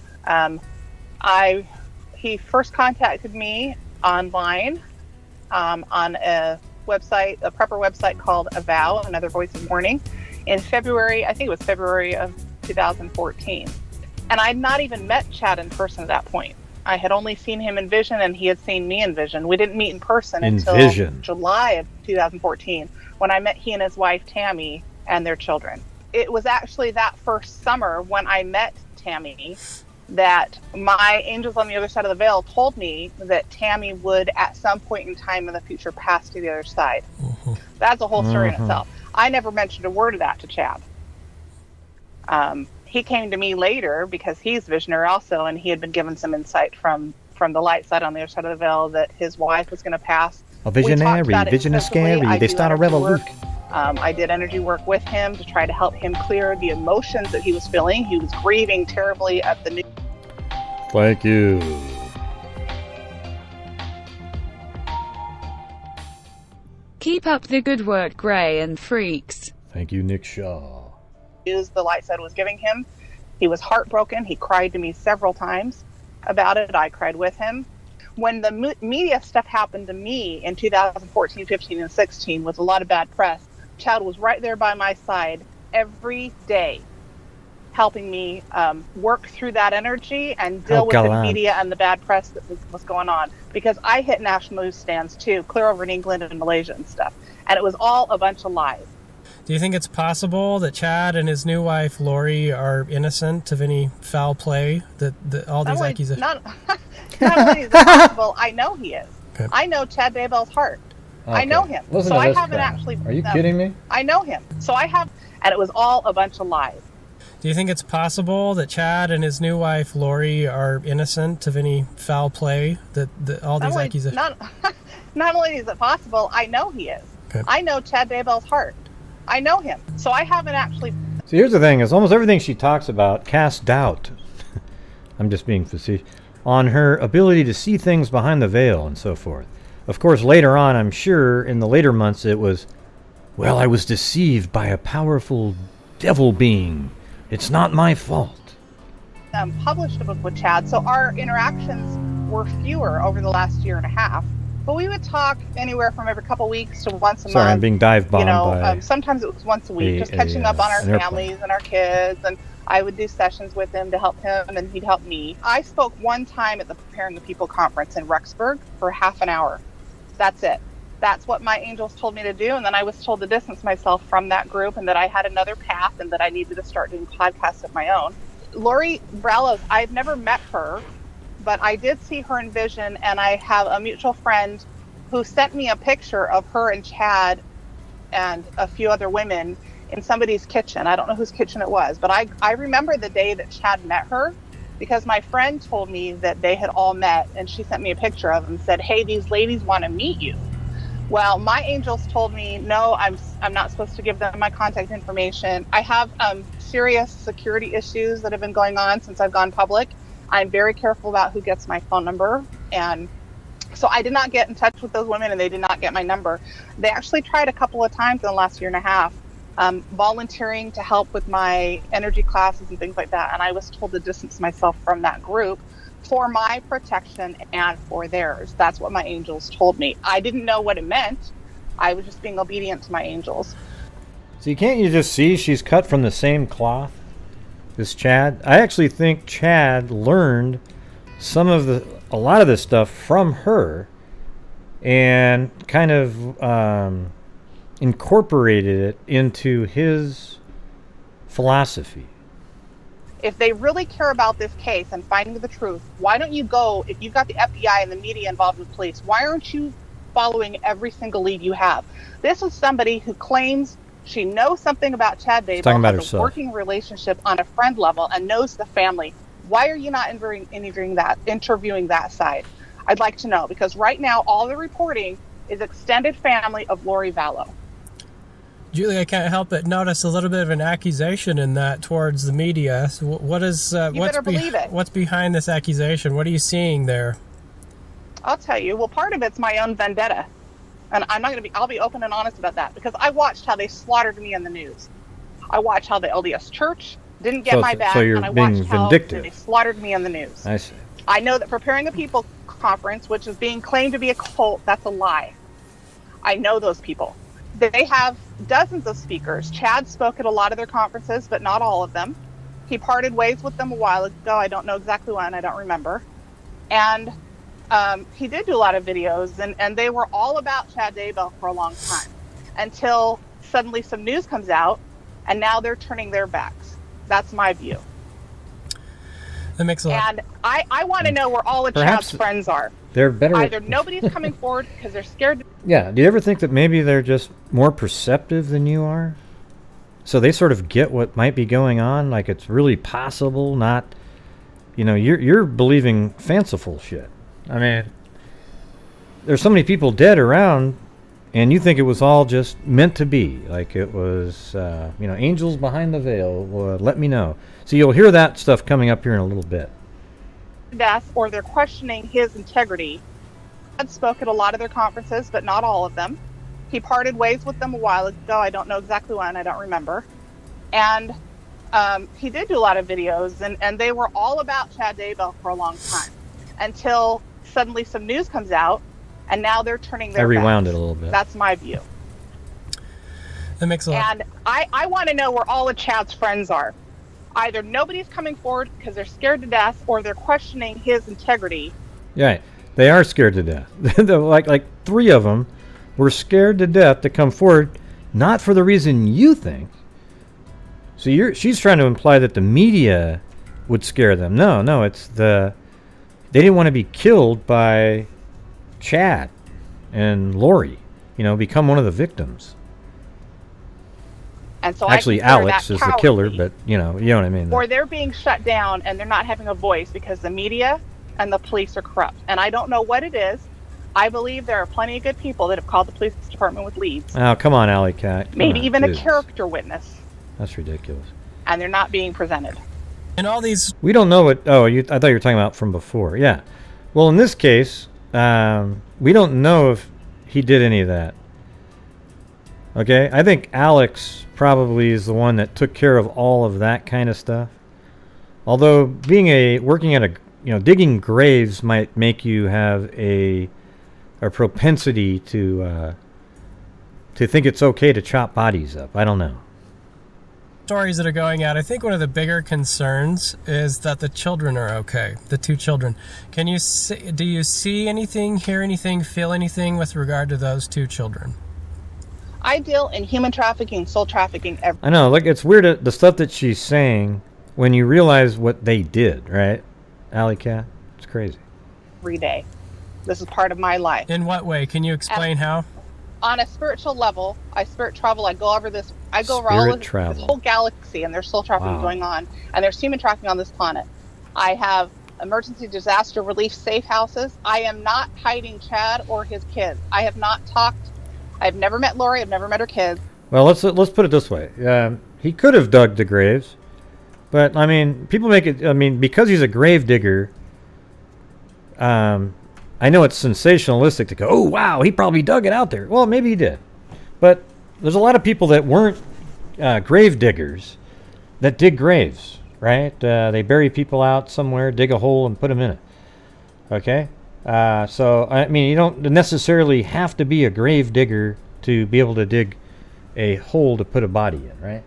He first contacted me online on a website, a prepper website called Vallow, Another Voice of Warning, in February, I think it was February of 2014. And I'd not even met Chad in person at that point. I had only seen him in vision, and he had seen me in vision. We didn't meet in person until July of 2014, when I met he and his wife, Tammy, and their children. It was actually that first summer when I met Tammy that my angels on the other side of the veil told me that Tammy would, at some point in time in the future, pass to the other side. Mm-hmm. That's a whole story in itself. I never mentioned a word of that to Chad. He came to me later because he's visionary also, and he had been given some insight from the light side on the other side of the veil that his wife was going to pass. A visionary, vision is scary. They start a revolution. I did energy work with him to try to help him clear the emotions that he was feeling. He was grieving terribly at the news. Thank you. Keep up the good work, Gray and Freaks. Thank you, Nick Shaw. The light side was giving him. He was heartbroken. He cried to me several times about it. I cried with him. When the media stuff happened to me in 2014, 15, and 16 with a lot of bad press, Chad was right there by my side every day, helping me work through that energy and deal with the media and the bad press that was going on. Because I hit national newsstands too, clear over in England and Malaysia and stuff. And it was all a bunch of lies. Do you think it's possible that Chad and his new wife, Lori, are innocent of any foul play? That all these accusations? Not only is it possible, I know he is. Okay. I know Chad Daybell's heart. Okay. I know him. Listen so to I this haven't guy. actually... Are you kidding me? I know him. So I have... And it was all a bunch of lies. Do you think it's possible that Chad and his new wife, Lori, are innocent of any foul play? That all these accusations... Not only is it possible, I know he is. Okay. I know Chad Daybell's heart. I know him. So I haven't actually... See, here's the thing, is almost everything she talks about casts doubt. I'm just being facetious. On her ability to see things behind the veil and so forth. Of course, later on, I'm sure, in the later months, it was, well, I was deceived by a powerful devil being. It's not my fault. published a book with Chad, so our interactions were fewer over the last year and a half. But we would talk anywhere from every couple weeks to once a month. Sorry, I'm being dive bombed by sometimes it was once a week, just catching up on our families and our kids. And I would do sessions with him to help him, and he'd help me. I spoke one time at the Preparing the People conference in Rexburg for half an hour. That's it. That's what my angels told me to do. And then I was told to distance myself from that group and that I had another path and that I needed to start doing podcasts of my own. Lori Vallow, I've never met her, but I did see her in vision, and I have a mutual friend who sent me a picture of her and Chad and a few other women in somebody's kitchen. I don't know whose kitchen it was, but I remember the day that Chad met her because my friend told me that they had all met, and she sent me a picture of them and said, hey, these ladies want to meet you. Well, my angels told me, no, I'm not supposed to give them my contact information. I have serious security issues that have been going on since I've gone public. I'm very careful about who gets my phone number, and so I did not get in touch with those women, and they did not get my number. They actually tried a couple of times in the last year and a half, volunteering to help with my energy classes and things like that, and I was told to distance myself from that group for my protection and for theirs. That's what my angels told me. I didn't know what it meant. I was just being obedient to my angels. So can't you just see she's cut from the same cloth as Chad? I actually think Chad learned a lot of this stuff from her and kind of incorporated it into his philosophy. If they really care about this case and finding the truth, why don't you go, if you've got the FBI and the media involved with police, why aren't you following every single lead you have? This is somebody who claims she knows something about Chad Daybell, has a working relationship on a friend level, and knows the family. Why are you not interviewing that side? I'd like to know, because right now all the reporting is extended family of Lori Vallow. Julie, I can't help but notice a little bit of an accusation in that towards the media. So what's behind this accusation? What are you seeing there? I'll tell you. Well, part of it's my own vendetta. And I'll be open and honest about that, because I watched how they slaughtered me in the news. I watched how the LDS Church didn't get my back, and I watched how they slaughtered me in the news. I see. I know that Preparing the People conference, which is being claimed to be a cult, that's a lie. I know those people. They have dozens of speakers. Chad spoke at a lot of their conferences, but not all of them. He parted ways with them a while ago. I don't know exactly when. I don't remember. And he did do a lot of videos, and they were all about Chad Daybell for a long time, until suddenly some news comes out, and now they're turning their backs. That's my view. That makes a lot. And I want to know where all of Chad's friends are. They're better. Either nobody's coming forward because they're scared. Yeah. Do you ever think that maybe they're just more perceptive than you are? So they sort of get what might be going on, like it's really possible, not, you're believing fanciful shit. I mean, there's so many people dead around, and you think it was all just meant to be. Like it was, angels behind the veil, let me know. So you'll hear that stuff coming up here in a little bit. Death, or they're questioning his integrity. Chad spoke at a lot of their conferences, but not all of them. He parted ways with them a while ago. I don't know exactly when. I don't remember. And he did do a lot of videos, and they were all about Chad Daybell for a long time, until suddenly some news comes out, and now they're turning their backs. I rewound it a little bit. That's my view. That makes a lot. And I want to know where all of Chad's friends are. Either nobody's coming forward because they're scared to death, or they're questioning his integrity. Yeah, they are scared to death. like 3 of them were scared to death to come forward, not for the reason you think. So she's trying to imply that the media would scare them. No, it's they didn't want to be killed by Chad and Lori, become one of the victims. And so actually, Alex is the killer, but you know what I mean. Or they're being shut down and they're not having a voice because the media and the police are corrupt. And I don't know what it is. I believe there are plenty of good people that have called the police department with leads. Oh, come on, Alley Cat. Maybe even a character witness. That's ridiculous. And they're not being presented. And all these... We don't know what... Oh, I thought you were talking about from before. Yeah. Well, in this case, we don't know if he did any of that. Okay? I think Alex probably is the one that took care of all of that kind of stuff. Although working at digging graves might make you have a propensity to think it's okay to chop bodies up. I don't know. Stories that are going out, I think one of the bigger concerns is that the children are okay. The 2 children. Do you see anything, hear anything, feel anything with regard to those 2 children? I deal in human trafficking, soul trafficking. I know. Like, it's weird the stuff that she's saying when you realize what they did, right, Alley Cat? It's crazy. Every day. This is part of my life. In what way? Can you explain how? On a spiritual level, I spirit travel. I go over this. I go over all of this whole galaxy, and there's soul trafficking going on, and there's human trafficking on this planet. I have emergency disaster relief safe houses. I am not hiding Chad or his kids. I have not talked. I've never met Lori. I've never met her kids. Well, let's put it this way. He could have dug the graves, but I mean, people make it. I mean, because he's a grave digger. I know it's sensationalistic to go, oh, wow, he probably dug it out there. Well, maybe he did. But there's a lot of people that weren't grave diggers that dig graves, right? They bury people out somewhere, dig a hole, and put them in it. Okay? So, I mean, you don't necessarily have to be a grave digger to be able to dig a hole to put a body in, right?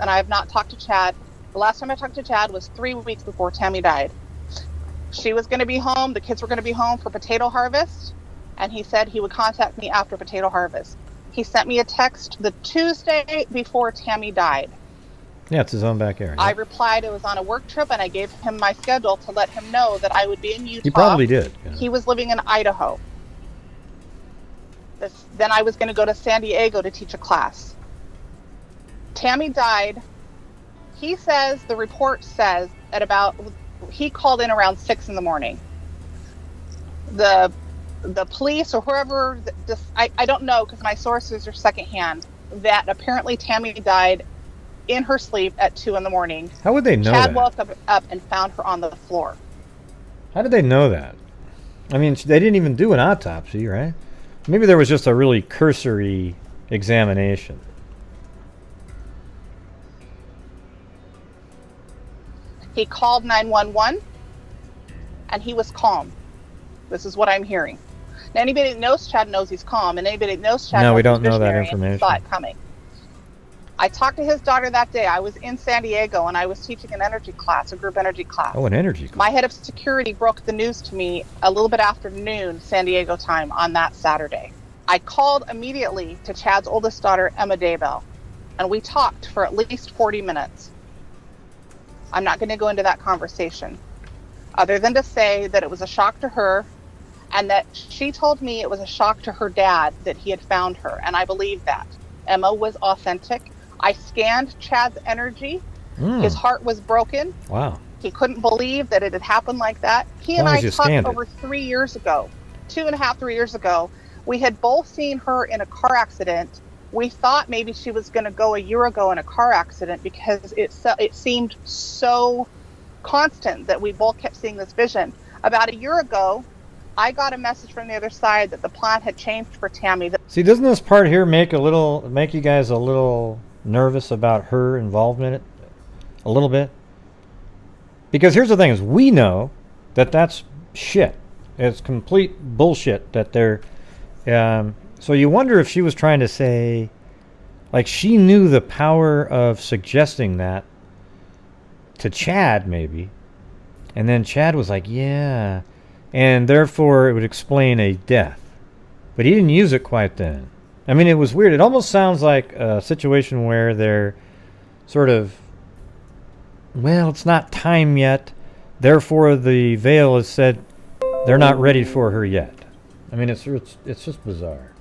And I have not talked to Chad. The last time I talked to Chad was 3 weeks before Tammy died. She was going to be home. The kids were going to be home for potato harvest. And he said he would contact me after potato harvest. He sent me a text the Tuesday before Tammy died. Yeah, it's his own backyard. I replied it was on a work trip, and I gave him my schedule to let him know that I would be in Utah. He probably did. Yeah. He was living in Idaho. Then I was going to go to San Diego to teach a class. Tammy died. He says, the report says, he called in around 6 in the morning. The police or whoever, I don't know because my sources are secondhand, that apparently Tammy died in her sleep at 2 in the morning. How would they know Chad that? woke up and found her on the floor. How did they know that? I mean, they didn't even do an autopsy, right? Maybe there was just a really cursory examination. He called 911, and he was calm. This is what I'm hearing. Now, anybody that knows Chad knows he's calm, and anybody that knows Chad knows we don't he's know that visionary and information. saw it coming. I talked to his daughter that day. I was in San Diego, and I was teaching an energy class, a group energy class. Oh, an energy class. My head of security broke the news to me a little bit after noon San Diego time on that Saturday. I called immediately to Chad's oldest daughter, Emma Daybell, and we talked for at least 40 minutes. I'm not going to go into that conversation, other than to say that it was a shock to her, and that she told me it was a shock to her dad that he had found her, and I believe that. Emma was authentic. I scanned Chad's energy. His heart was broken. Wow. He couldn't believe that it had happened like that. He and I talked over 3 years ago, 2.5, 3 years ago. We had both seen her in a car accident. We thought maybe she was going to go a year ago in a car accident because it seemed so constant that we both kept seeing this vision. About a year ago, I got a message from the other side that the plan had changed for Tammy. See, doesn't this part here make you guys a little nervous about her involvement a little bit? Because here's the thing: is we know that that's shit. It's complete bullshit that they're. So you wonder if she was trying to say, like, she knew the power of suggesting that to Chad, maybe, and then Chad was like, yeah, and therefore it would explain a death, but he didn't use it quite then. I mean, it was weird. It almost sounds like a situation where they're sort of, well, it's not time yet, therefore the veil has said they're not ready for her yet. I mean, it's just bizarre.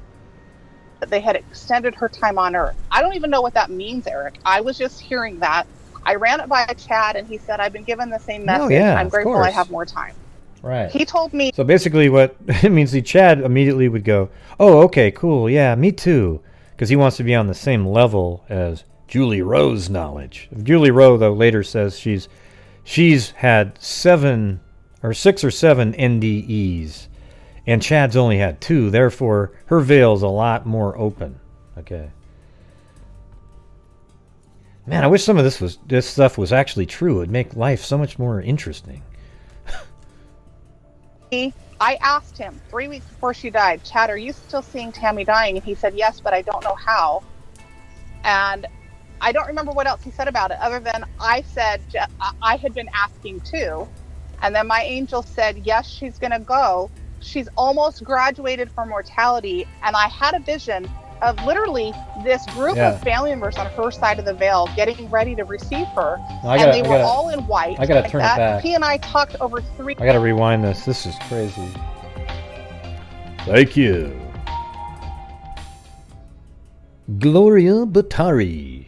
They had extended her time on Earth. I don't even know what that means, Eric. I was just hearing that. I ran it by Chad, and he said, I've been given the same message. Oh, yeah, I'm grateful course. I have more time. Right. He told me. So basically what it means, Chad immediately would go, oh, okay, cool, yeah, me too. Because he wants to be on the same level as Julie Rowe's knowledge. Julie Rowe, though, later says she's had 6 or 7 NDEs. And Chad's only had 2, therefore her veil's a lot more open. Okay. Man, I wish some of this stuff was actually true. It'd make life so much more interesting. I asked him 3 weeks before she died, Chad, are you still seeing Tammy dying? And he said, yes, but I don't know how. And I don't remember what else he said about it, other than I said, I had been asking too. And then my angel said, yes, she's going to go. She's almost graduated from mortality. And I had a vision of literally this group of family members on her side of the veil getting ready to receive her. They were all in white. I gotta turn it back. He and I talked over 3. I gotta rewind this. This is crazy. Thank you. Gloria Batari.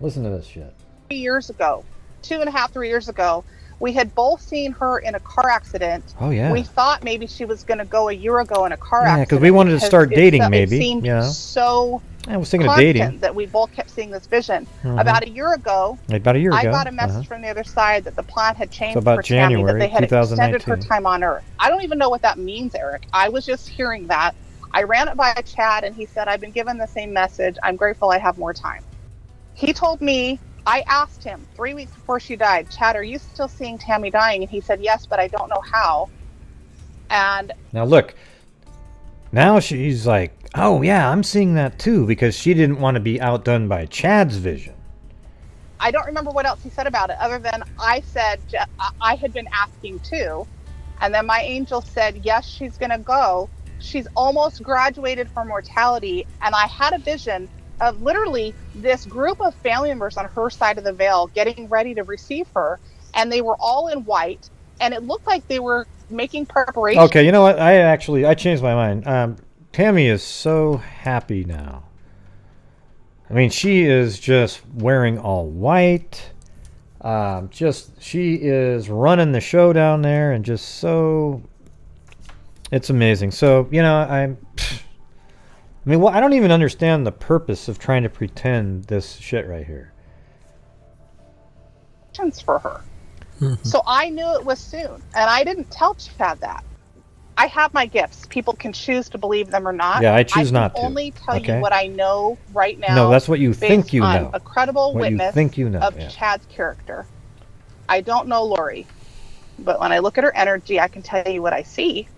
Listen to this shit. 3 years ago, 2.5, 3 years ago, we had both seen her in a car accident. Oh, yeah. We thought maybe she was going to go a year ago in a car accident. Yeah, because we wanted to start dating, maybe. It seemed so I was thinking of dating. That we both kept seeing this vision. About a year ago, I got a message from the other side that the plan had changed for Tammy, that they had extended her time on Earth. I don't even know what that means, Eric. I was just hearing that. I ran it by Chad, and he said, I've been given the same message. I'm grateful I have more time. He told me, I asked him 3 weeks before she died, Chad, are you still seeing Tammy dying? And he said, yes, but I don't know how. And now look, now she's like, oh yeah, I'm seeing that too, because she didn't want to be outdone by Chad's vision. I don't remember what else he said about it, other than I said, I had been asking too. And then my angel said, yes, she's going to go. She's almost graduated from mortality. And I had a vision of literally this group of family members on her side of the veil getting ready to receive her, and they were all in white, and it looked like they were making preparations. Okay, you know what? I changed my mind. Tammy is so happy now. I mean, she is just wearing all white. She is running the show down there, and just so, it's amazing. So, you know, I mean, I don't even understand the purpose of trying to pretend this shit right here. For her. So I knew it was soon, and I didn't tell Chad that. I have my gifts. People can choose to believe them or not. Yeah, I choose not to. I can only tell you what I know right now. No, that's what you think you know. A credible witness of yeah. Chad's character. I don't know Lori, but when I look at her energy, I can tell you what I see.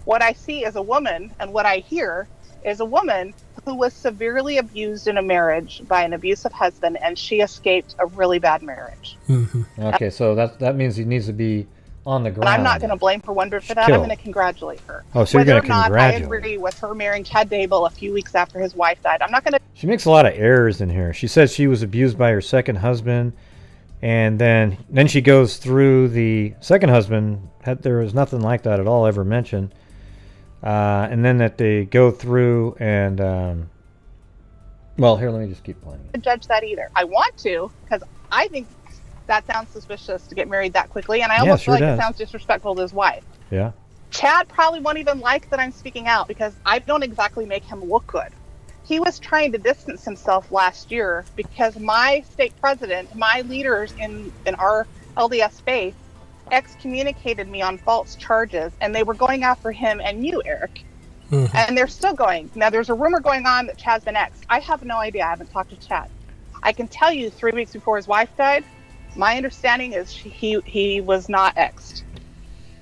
What I see is a woman, and what I hear is a woman who was severely abused in a marriage by an abusive husband, and she escaped a really bad marriage. Okay, so that means he needs to be on the ground. And I'm not going to blame her one bit for that. Killed. I'm going to congratulate her. Oh, so you're going to congratulate. I agree with her marrying Chad Daybell a few weeks after his wife died. I'm not going to. She makes a lot of errors in here. She says she was abused by her second husband, and then she goes through the second husband. There was nothing like that at all ever mentioned. And then that they go through and, well, here, let me just keep playing it. Judge that either. I want to, because I think that sounds suspicious to get married that quickly, and I almost feel like it sounds disrespectful to his wife. Yeah. Chad probably won't even like that I'm speaking out, because I don't exactly make him look good. He was trying to distance himself last year because my state president, my leaders in our LDS faith, excommunicated me on false charges, and they were going after him and you, Eric. And they're still going. Now, there's a rumor going on that Chad's been exed. I have no idea. I haven't talked to Chad. I can tell you 3 weeks before his wife died, my understanding is he was not exed.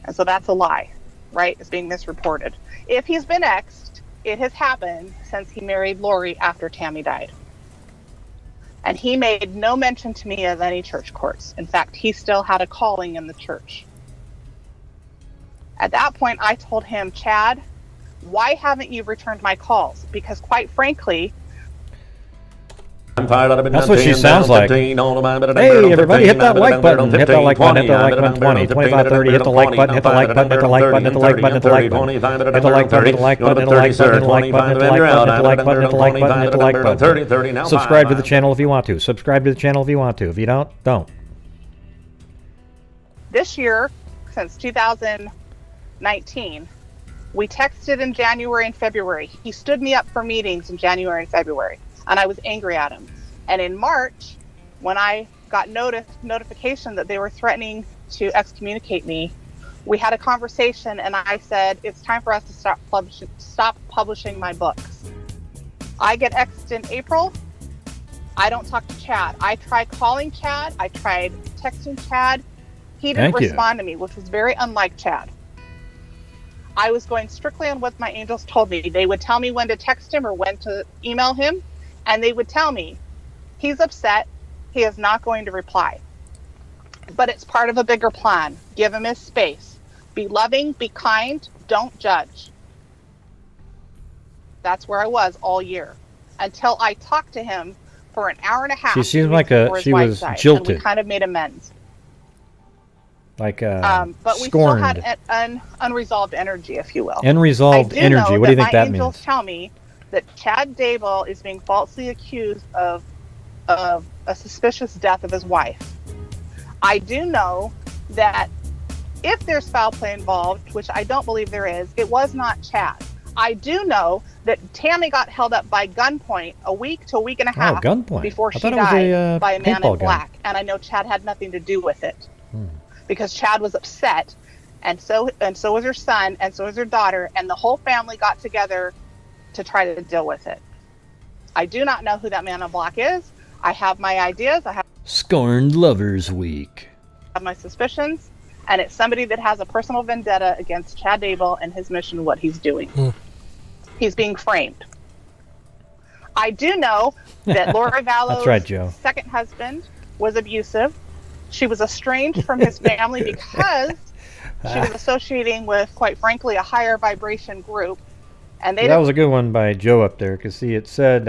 And so that's a lie, right? It's being misreported. If he's been exed, it has happened since he married Lori after Tammy died. And he made no mention to me of any church courts. In fact, he still had a calling in the church. At that point, I told him, Chad, why haven't you returned my calls? Because quite frankly, that's what she sounds like. Hey, everybody, hit that like button. Hit that like button. Hit the like button. 20, 25, 30. Hit the like button. Hit the like button. Hit the like button. Hit the like button. Hit the like button. Hit the like button. Hit the like button. Hit the like button. Hit the like button. Hit the like button. Hit the like button. Hit the like button. Subscribe to the channel if you want to. Subscribe to the channel if you want to. If you don't. This year, since 2019, we texted in January and February. He stood me up for meetings in January and February, and I was angry at him. And in March, when I got notification that they were threatening to excommunicate me, we had a conversation, and I said, it's time for us to stop publishing my books. I get exed in April. I don't talk to Chad. I tried calling Chad. I tried texting Chad. He didn't Thank you. respond to me, which was very unlike Chad. I was going strictly on what my angels told me. They would tell me when to text him or when to email him, and they would tell me, he's upset, he is not going to reply. But it's part of a bigger plan. Give him his space. Be loving, be kind, don't judge. That's where I was all year. Until I talked to him for an hour and a half. She seemed like before his she wife was died, jilted. And we kind of made amends. Like But we scorned. still had an unresolved energy, if you will. Unresolved I do energy. know What do you think my that angels means? tell me that Chad Daybell is being falsely accused of a suspicious death of his wife. I do know that if there's foul play involved, which I don't believe there is, it was not Chad. I do know that Tammy got held up by gunpoint a week to a week and a half gunpoint. before I she thought it was died a, by a man paintball in gun. black. And I know Chad had nothing to do with it. Because Chad was upset, and so was her son, and so was her daughter, and the whole family got together to try to deal with it. I do not know who that man in black is. I have my ideas. I have Scorned Lovers Week. my suspicions, and it's somebody that has a personal vendetta against Chad Daybell and his mission, what he's doing. He's being framed. I do know that Lori Vallow's That's right, Joe. second husband was abusive. She was estranged from his family because she was associating with, quite frankly, a higher vibration group. And they That was a good one by Joe up there, because see, it said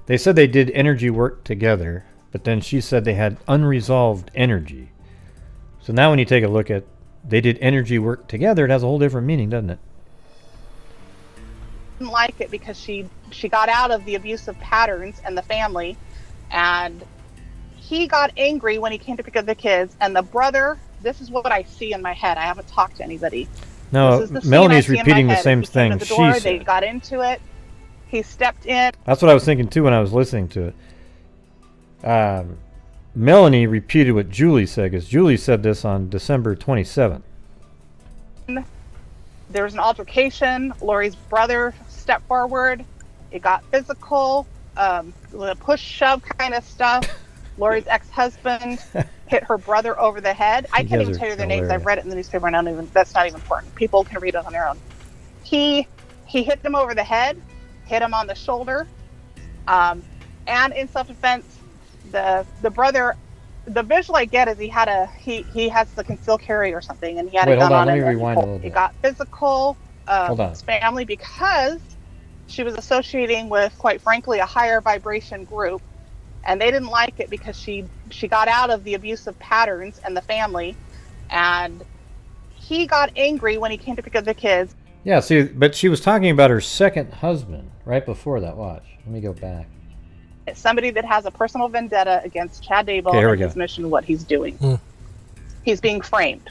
they said they did energy work together, but then she said they had unresolved energy. So now when you take a look at they did energy work together, it has a whole different meaning, doesn't it? didn't like it because she got out of the abusive patterns in the family, and he got angry when he came to pick up the kids. And the brother, this is what I see in my head. I haven't talked to anybody. No, This is the scene Melanie's I see in my repeating the head. same He came thing to the she door, They said. got into it. He stepped in. That's what I was thinking too when I was listening to it. Melanie repeated what Julie said, because Julie said this on December 27th. There was an altercation. Lori's brother stepped forward. It got physical, push shove kind of stuff. Lori's ex-husband hit her brother over the head. I can't guys even are tell you their names. hilarious. I've read it in the newspaper, and I don't even. That's not even important. People can read it on their own. He hit them over the head, hit him on the shoulder, and in self-defense, the brother. The visual I get is he has the concealed carry or something, and he had Wait, a gun hold on, on let him. me and rewind a little It bit. got physical. Hold on. His family, because she was associating with, quite frankly, a higher vibration group, and they didn't like it because she got out of the abusive patterns in the family, and he got angry when he came to pick up the kids. Yeah, see, but she was talking about her second husband right before that. Watch. Let me go back. It's somebody that has a personal vendetta against Chad Daybell Okay, here we and go. his mission, what he's doing. He's being framed.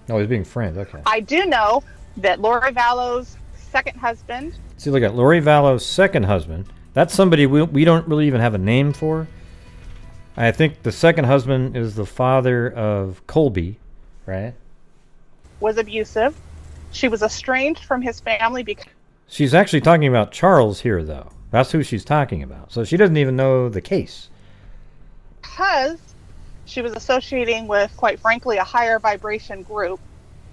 Oh, he's being framed. Okay. I do know that Lori Vallow's second husband. See, look at Lori Vallow's second husband. That's somebody we don't really even have a name for. I think the second husband is the father of Colby, right? Was abusive. She was estranged from his family because She's actually talking about Charles here, though. That's who she's talking about. So she doesn't even know the case. she was associating with, quite frankly, a higher vibration group,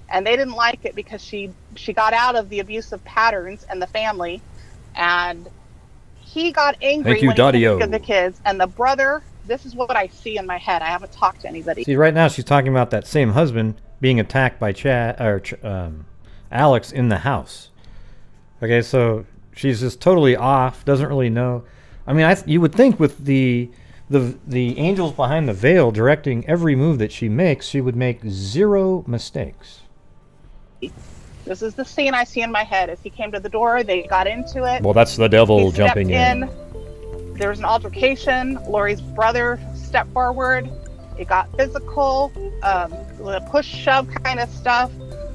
and they didn't like it because she got out of the abusive patterns in the family, and he got angry Thank you, when he came to Dadio. pick up the kids. And the brother, this is what I see in my head. I haven't talked to anybody. See, right now she's talking about that same husband being attacked by Alex in the house. Okay, so she's just totally off, doesn't really know. I mean, you would think with the angels behind the veil directing every move that she makes, she would make zero mistakes. This is the scene I see in my head. As he came to the door, they got into it. Well, that's the devil He stepped jumping in. There was an altercation. Lori's brother stepped forward. It got physical, push shove kind of stuff.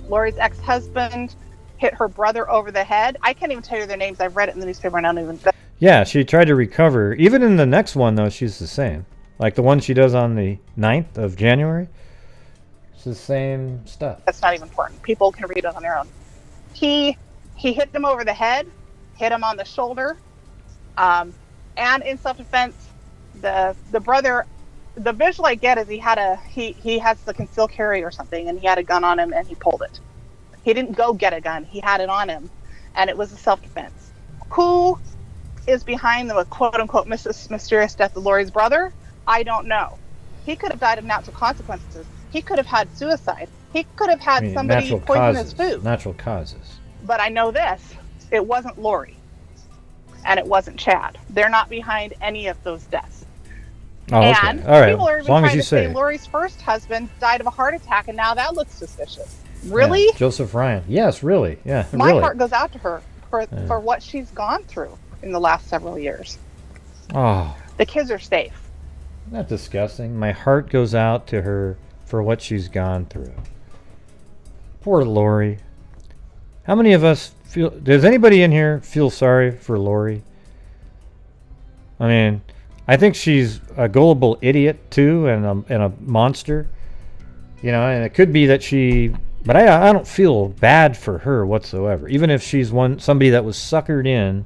Lori's ex-husband hit her brother over the head. I can't even tell you their names. I've read it in the newspaper, and I don't even. Yeah, she tried to recover. Even in the next one, though, she's the same. Like the one she does on the 9th of January. It's the same stuff. That's not even important. People can read it on their own. He hit them over the head, hit him on the shoulder, And in self-defense, the brother, the visual I get is he has the concealed carry or something, and he had a gun on him and he pulled it. He didn't go get a gun. He had it on him, and it was a self-defense. Who is behind the quote-unquote mysterious death of Lori's brother? I don't know. He could have died of natural consequences. He could have had suicide. He could have had somebody poison his food. Natural causes. But I know this. It wasn't Lori. And it wasn't Chad. They're not behind any of those deaths. Oh, okay. And all right. people are As long even as trying you to say say Lori's first husband died of a heart attack, and now that looks suspicious. Really? Yeah, Joseph Ryan. Yes, really. Yeah, My really. heart goes out to her for what she's gone through in the last several years. Oh, The kids are safe. isn't that disgusting? My heart goes out to her for what she's gone through. Poor Lori. How many of us feel... Does anybody in here feel sorry for Lori? I mean, I think she's a gullible idiot, too, and a monster. You know, and it could be that she... But I don't feel bad for her whatsoever. Even if she's somebody that was suckered in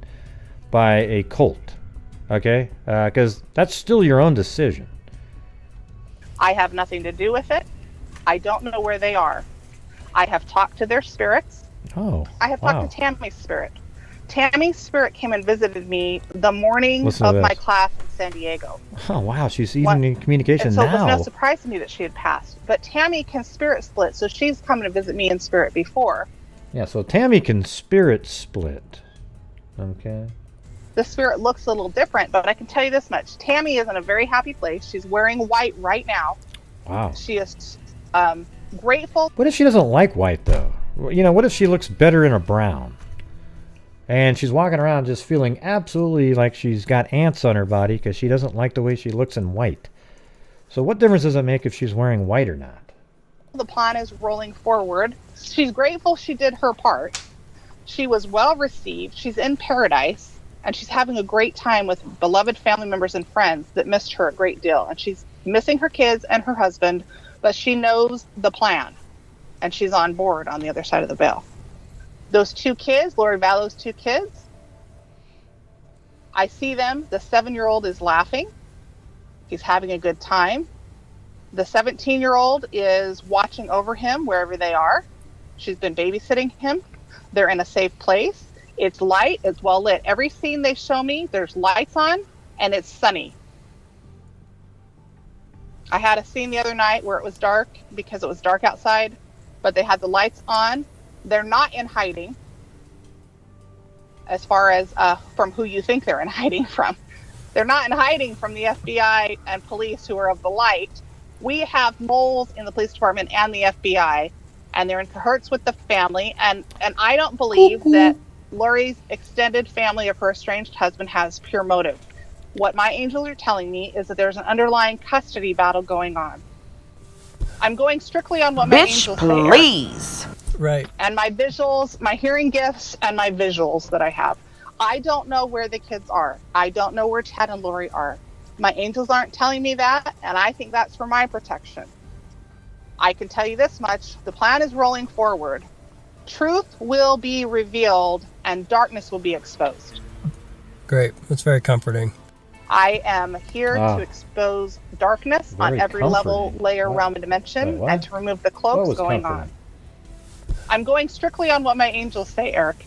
by a cult. Okay? Because that's still your own decision. I have nothing to do with it. I don't know where they are. I have talked to their spirits. Oh, I have talked to Tammy's spirit. Tammy's spirit came and visited me the morning Listen of to my this. class in San Diego. Oh, wow. She's even in communication And so now. it was no surprise to me that she had passed. But Tammy can spirit split, so she's come to visit me in spirit before. Yeah, so Tammy can spirit split. Okay. The spirit looks a little different, but I can tell you this much. Tammy is in a very happy place. She's wearing white right now. Wow. She is grateful. What if she doesn't like white, though? You know, what if she looks better in a brown? And she's walking around just feeling absolutely like she's got ants on her body because she doesn't like the way she looks in white. So what difference does it make if she's wearing white or not? The plan is rolling forward. She's grateful she did her part. She was well received. She's in paradise, and she's having a great time with beloved family members and friends that missed her a great deal. And she's missing her kids and her husband, but she knows the plan, and she's on board on the other side of the veil. Those two kids, Lori Vallow's two kids, I see them. The 7-year-old is laughing. He's having a good time. The 17-year-old is watching over him wherever they are. She's been babysitting him. They're in a safe place. It's light. It's well lit. Every scene they show me, there's lights on, and it's sunny. I had a scene the other night where it was dark because it was dark outside, but they had the lights on. They're not in hiding, as far as from who you think they're in hiding from. They're not in hiding from the FBI and police who are of the light. We have moles in the police department and the FBI, and they're in cahoots with the family. And I don't believe that Lori's extended family of her estranged husband has pure motive. What my angels are telling me is that there's an underlying custody battle going on. I'm going strictly on what my angels say. Please. Right. And my visuals, my hearing gifts, and my visuals that I have. I don't know where the kids are. I don't know where Chad and Lori are. My angels aren't telling me that, and I think that's for my protection. I can tell you this much. The plan is rolling forward. Truth will be revealed, and darkness will be exposed. Great. That's very comforting. I am here to expose darkness on Very every level, comforting. layer, What? realm, and dimension, Wait, and to remove the cloaks was going comforting? on. I'm going strictly on what my angels say, Eric.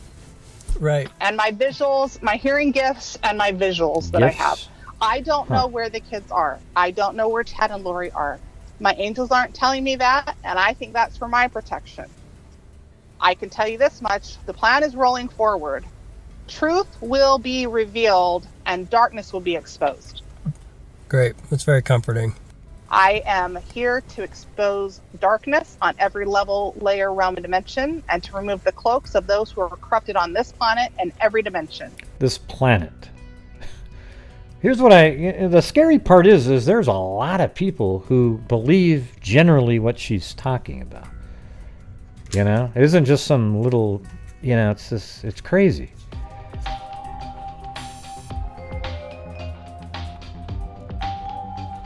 Right. And my visuals, my hearing gifts, and my visuals that I have. I don't know where the kids are. I don't know where Chad and Lori are. My angels aren't telling me that, and I think that's for my protection. I can tell you this much. The plan is rolling forward. Truth will be revealed, and darkness will be exposed. Great. That's very comforting. I am here to expose darkness on every level, layer, realm, and dimension, and to remove the cloaks of those who are corrupted on this planet and every dimension. This planet. Here's what the scary part is there's a lot of people who believe generally what she's talking about. You know, it isn't just some little, you know, it's crazy.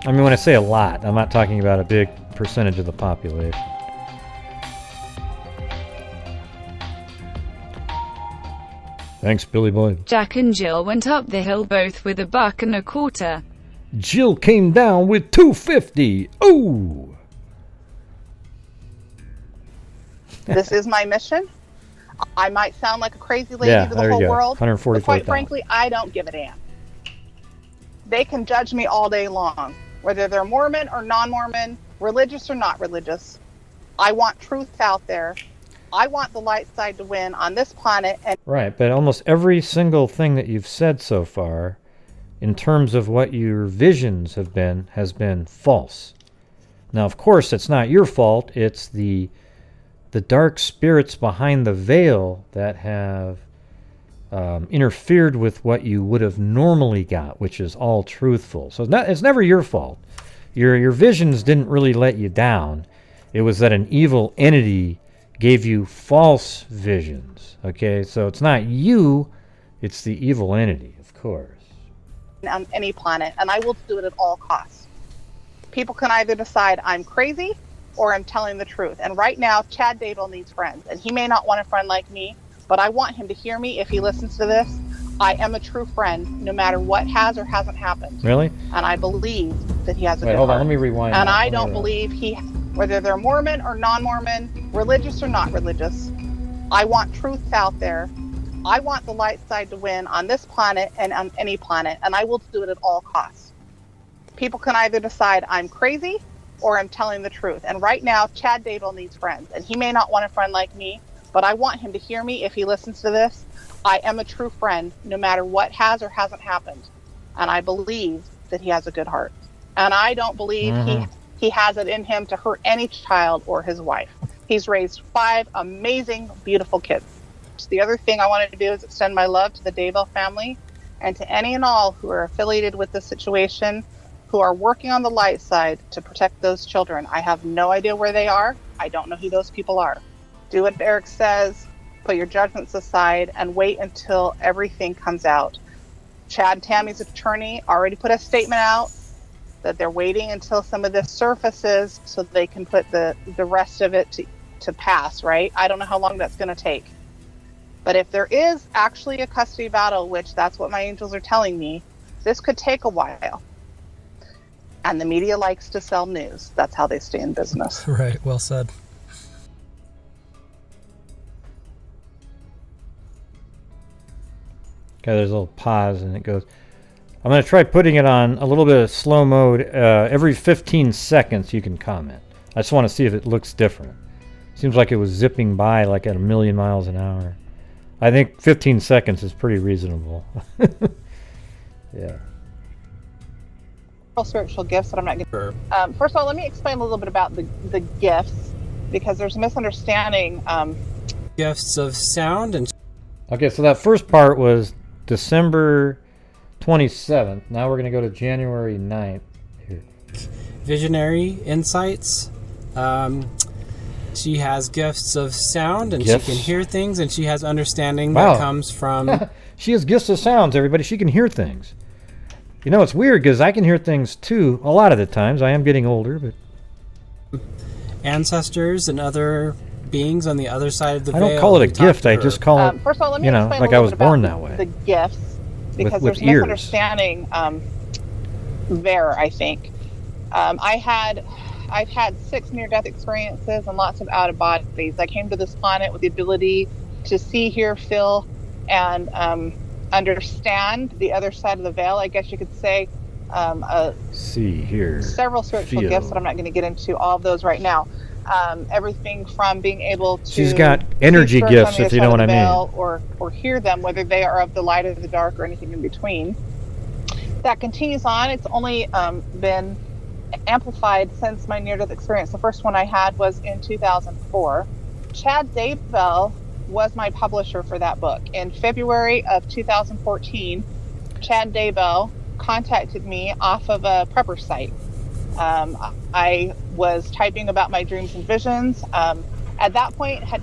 I mean, when I say a lot, I'm not talking about a big percentage of the population. Thanks, Billy Boy. Jack and Jill went up the hill both with $1.25. Jill came down with $2.50. Ooh. This is my mission. I might sound like a crazy lady to the whole world, but quite frankly, I don't give a damn. They can judge me all day long, whether they're Mormon or non-Mormon, religious or not religious. I want truth out there. I want the light side to win on this planet. And right, but almost every single thing that you've said so far, in terms of what your visions have been, has been false. Now, of course, it's not your fault. It's the dark spirits behind the veil that have interfered with what you would have normally got, which is all truthful. So it's never your fault. Your visions didn't really let you down. It was that an evil entity gave you false visions. Okay, so it's not you, it's the evil entity, of course. On any planet, and I will do it at all costs. People can either decide I'm crazy or I'm telling the truth. And right now, Chad Daybell needs friends, and he may not want a friend like me, but I want him to hear me if he listens to this. I am a true friend, no matter what has or hasn't happened. Really? And I believe that he has a good hold on, heart. let me rewind. And I don't believe whether they're Mormon or non-Mormon, religious or not religious, I want truth out there. I want the light side to win on this planet and on any planet, and I will do it at all costs. People can either decide I'm crazy or I'm telling the truth. And right now, Chad Daybell needs friends, and he may not want a friend like me, but I want him to hear me if he listens to this. I am a true friend, no matter what has or hasn't happened. And I believe that he has a good heart. And I don't believe he has it in him to hurt any child or his wife. He's raised 5 amazing, beautiful kids. The other thing I wanted to do is extend my love to the Daybell family and to any and all who are affiliated with this situation, who are working on the light side to protect those children. I have no idea where they are. I don't know who those people are. Do what Eric says, put your judgments aside, and wait until everything comes out. Chad and Tammy's attorney already put a statement out that they're waiting until some of this surfaces so they can put the rest of it to pass, right? I don't know how long that's going to take. But if there is actually a custody battle, which that's what my angels are telling me, this could take a while. And the media likes to sell news. That's how they stay in business. Right, well said. Okay, there's a little pause and it goes. I'm going to try putting it on a little bit of slow mode. Every 15 seconds you can comment. I just want to see if it looks different. Seems like it was zipping by like at 1,000,000 miles an hour. I think 15 seconds is pretty reasonable. Yeah. Spiritual gifts that I'm not going to... first of all, let me explain a little bit about the gifts, because there's a misunderstanding. Gifts of sound and... Okay, so that first part was December 27th. Now we're going to go to January 9th. Here. Visionary insights. She has gifts of sound, and Gifts? she can hear things, and she has understanding Wow. that comes from... She has gifts of sounds, everybody. She can hear things. You know, it's weird because I can hear things too a lot of the times. I am getting older, but... ancestors and other beings on the other side of the I veil. don't call it a gift. I just call it, First of all, let me you know, explain like a I little was bit born about that way. the gifts, because with there's ears. misunderstanding there, I think. I've had 6 near-death experiences and lots of out-of-bodies. I came to this planet with the ability to see, hear, feel, and understand the other side of the veil, I guess you could say. See, hear, several spiritual feel. gifts that I'm not going to get into all of those right now. Everything from being able to... She's got energy see gifts, spirits on the if you other know side what I of the veil, or hear them, whether they are of the light or the dark or anything in between. That continues on. It's only been amplified since my near-death experience. The first one I had was in 2004. Chad Daybell was my publisher for that book. In February of 2014, Chad Daybell contacted me off of a prepper site. I was typing about my dreams and visions. At that point, had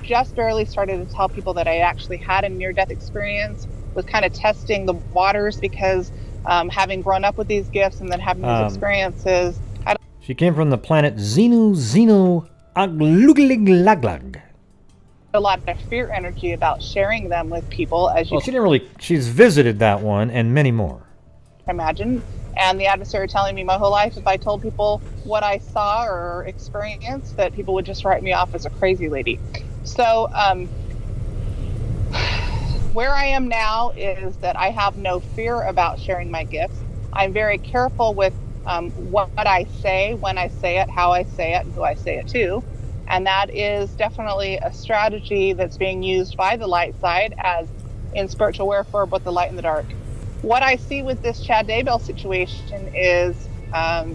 just barely started to tell people that I actually had a near-death experience. Was kind of testing the waters because having grown up with these gifts and then having these experiences. She came from the planet Xenu Aglugliglag. a lot of fear energy about sharing them with people, as you Well, she didn't really. She's visited that one and many more. can imagine. And the adversary telling me my whole life, if I told people what I saw or experienced, that people would just write me off as a crazy lady. So where I am now is that I have no fear about sharing my gifts. I'm very careful with what I say, when I say it, how I say it, and who I say it to. And that is definitely a strategy that's being used by the light side, as in spiritual warfare, both the light and the dark. What I see with this Chad Daybell situation is a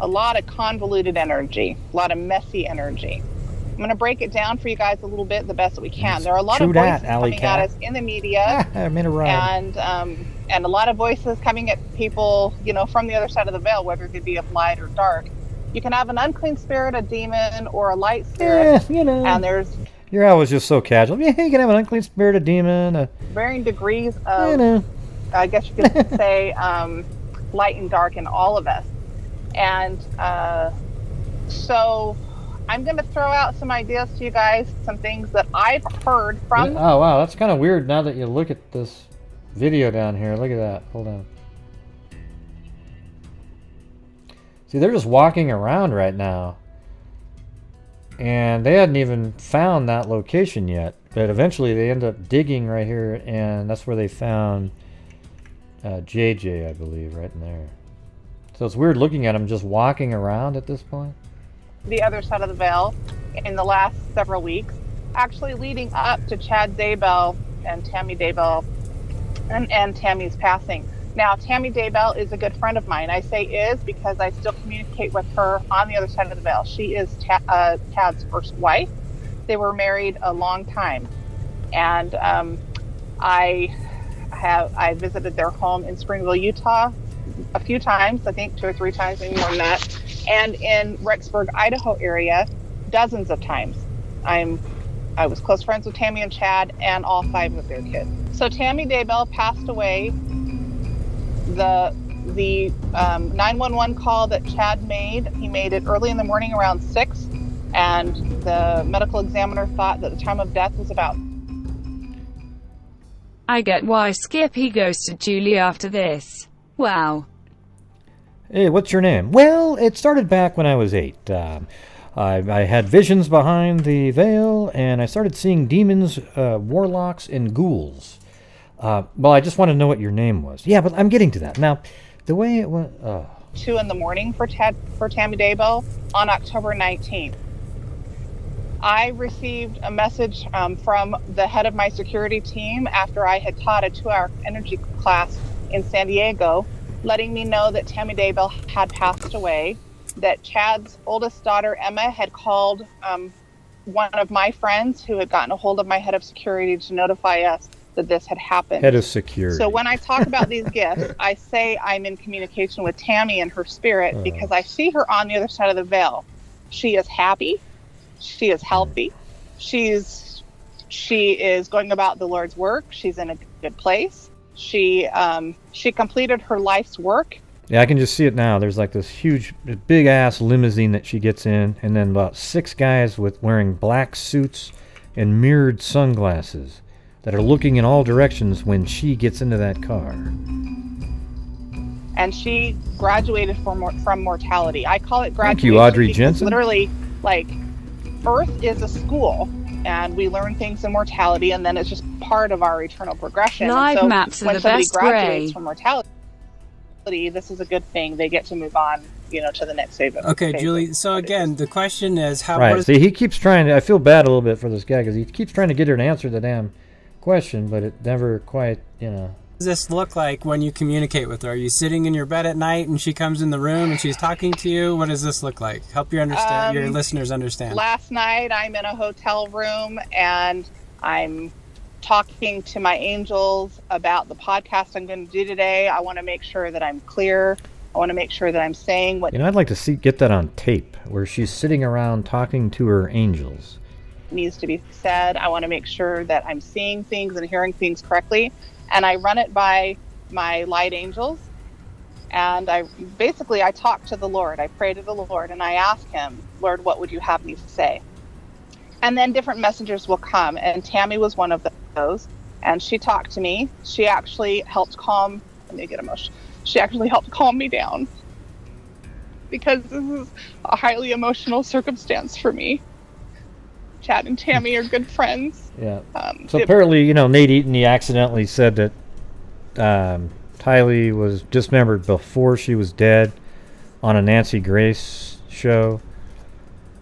lot of convoluted energy, a lot of messy energy. I'm going to break it down for you guys a little bit, the best that we can. There are a lot of voices coming at us in the media, I'm in a ride. and a lot of voices coming at people, you know, from the other side of the veil, whether it be of light or dark. You can have an unclean spirit, a demon, or a light spirit, You know. and there's You're always just so casual. Yeah, you can have an unclean spirit, a demon, varying degrees of, you know. I guess you could say, light and dark in all of us. And so I'm going to throw out some ideas to you guys, some things that I've heard from. Oh, wow, that's kind of weird now that you look at this video down here. Look at that. Hold on. See, they're just walking around right now. And they hadn't even found that location yet. But eventually they end up digging right here, and that's where they found JJ, I believe, right in there. So it's weird looking at them just walking around at this point. The other side of the veil in the last several weeks, actually leading up to Chad Daybell and Tammy Daybell and Tammy's passing. Now, Tammy Daybell is a good friend of mine. I say is because I still communicate with her on the other side of the veil. She is Chad's first wife. They were married a long time. And I visited their home in Springville, Utah a few times, I think 2 or 3 times, maybe more than that. And in Rexburg, Idaho area, dozens of times. I was close friends with Tammy and Chad and all 5 of their kids. So Tammy Daybell passed away. The 911 call that Chad made, he made it early in the morning around 6, and the medical examiner thought that the time of death was about. I get why Skippy ghosted Julie after this. Wow. Hey, what's your name? Well, it started back when I was 8. I had visions behind the veil, and I started seeing demons, warlocks, and ghouls. Well, I just want to know what your name was. Yeah, but I'm getting to that. Now, the way it went... 2 in the morning for Tammy Daybell on October 19th. I received a message from the head of my security team after I had taught a 2-hour energy class in San Diego, letting me know that Tammy Daybell had passed away, that Chad's oldest daughter, Emma, had called one of my friends who had gotten a hold of my head of security to notify us that this had happened. Head of security. So when I talk about these gifts, I say I'm in communication with Tammy and her spirit because I see her on the other side of the veil. She is happy. She is healthy. She is going about the Lord's work. She's in a good place. She completed her life's work. Yeah, I can just see it now. There's like this huge, big-ass limousine that she gets in, and then about 6 guys wearing black suits and mirrored sunglasses that are looking in all directions when she gets into that car. And she graduated from mortality. I call it graduation. Thank you, Audrey Jensen. Literally, like, Earth is a school, and we learn things in mortality, and then it's just part of our eternal progression. Live so maps are when the somebody best graduates way. from mortality, this is a good thing. They get to move on, to the next phase. Okay, Julie. So again, the question is how. Right. See, he keeps trying to. I feel bad a little bit for this guy because he keeps trying to get her to answer the damn question, but it never quite, What does this look like when you communicate with her? Are you sitting in your bed at night and she comes in the room and she's talking to you? What does this look like? Help your listeners understand. Last night, I'm in a hotel room and I'm talking to my angels about the podcast I'm going to do today. I want to make sure that I'm clear. I want to make sure that I'm saying what I'd like to get that on tape where she's sitting around talking to her angels. needs to be said. I want to make sure that I'm seeing things and hearing things correctly. And I run it by my light angels. And I talk to the Lord. I pray to the Lord and I ask him, Lord, what would you have me say? And then different messengers will come, and Tammy was one of those. And she talked to me. She actually helped calm. Let me get emotional. She actually helped calm me down, because this is a highly emotional circumstance for me. Chad and Tammy are good friends. Yeah. So apparently, Nate Eaton, he accidentally said that Tylee was dismembered before she was dead on a Nancy Grace show.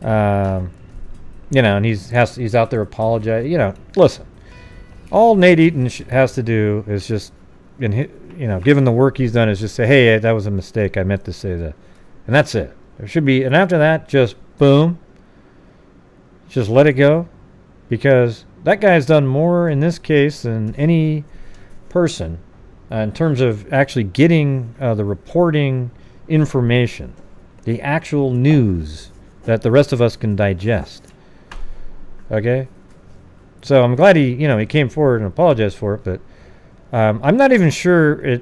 And he's out there apologizing. Listen, all Nate Eaton has to do is just, given the work he's done, is just say, hey, that was a mistake. I meant to say that. And that's it. There should be, and after that, just boom. Just let it go. Because that guy's done more in this case than any person in terms of actually getting the reporting information, the actual news that the rest of us can digest. Okay? So I'm glad he came forward and apologized for it, but I'm not even sure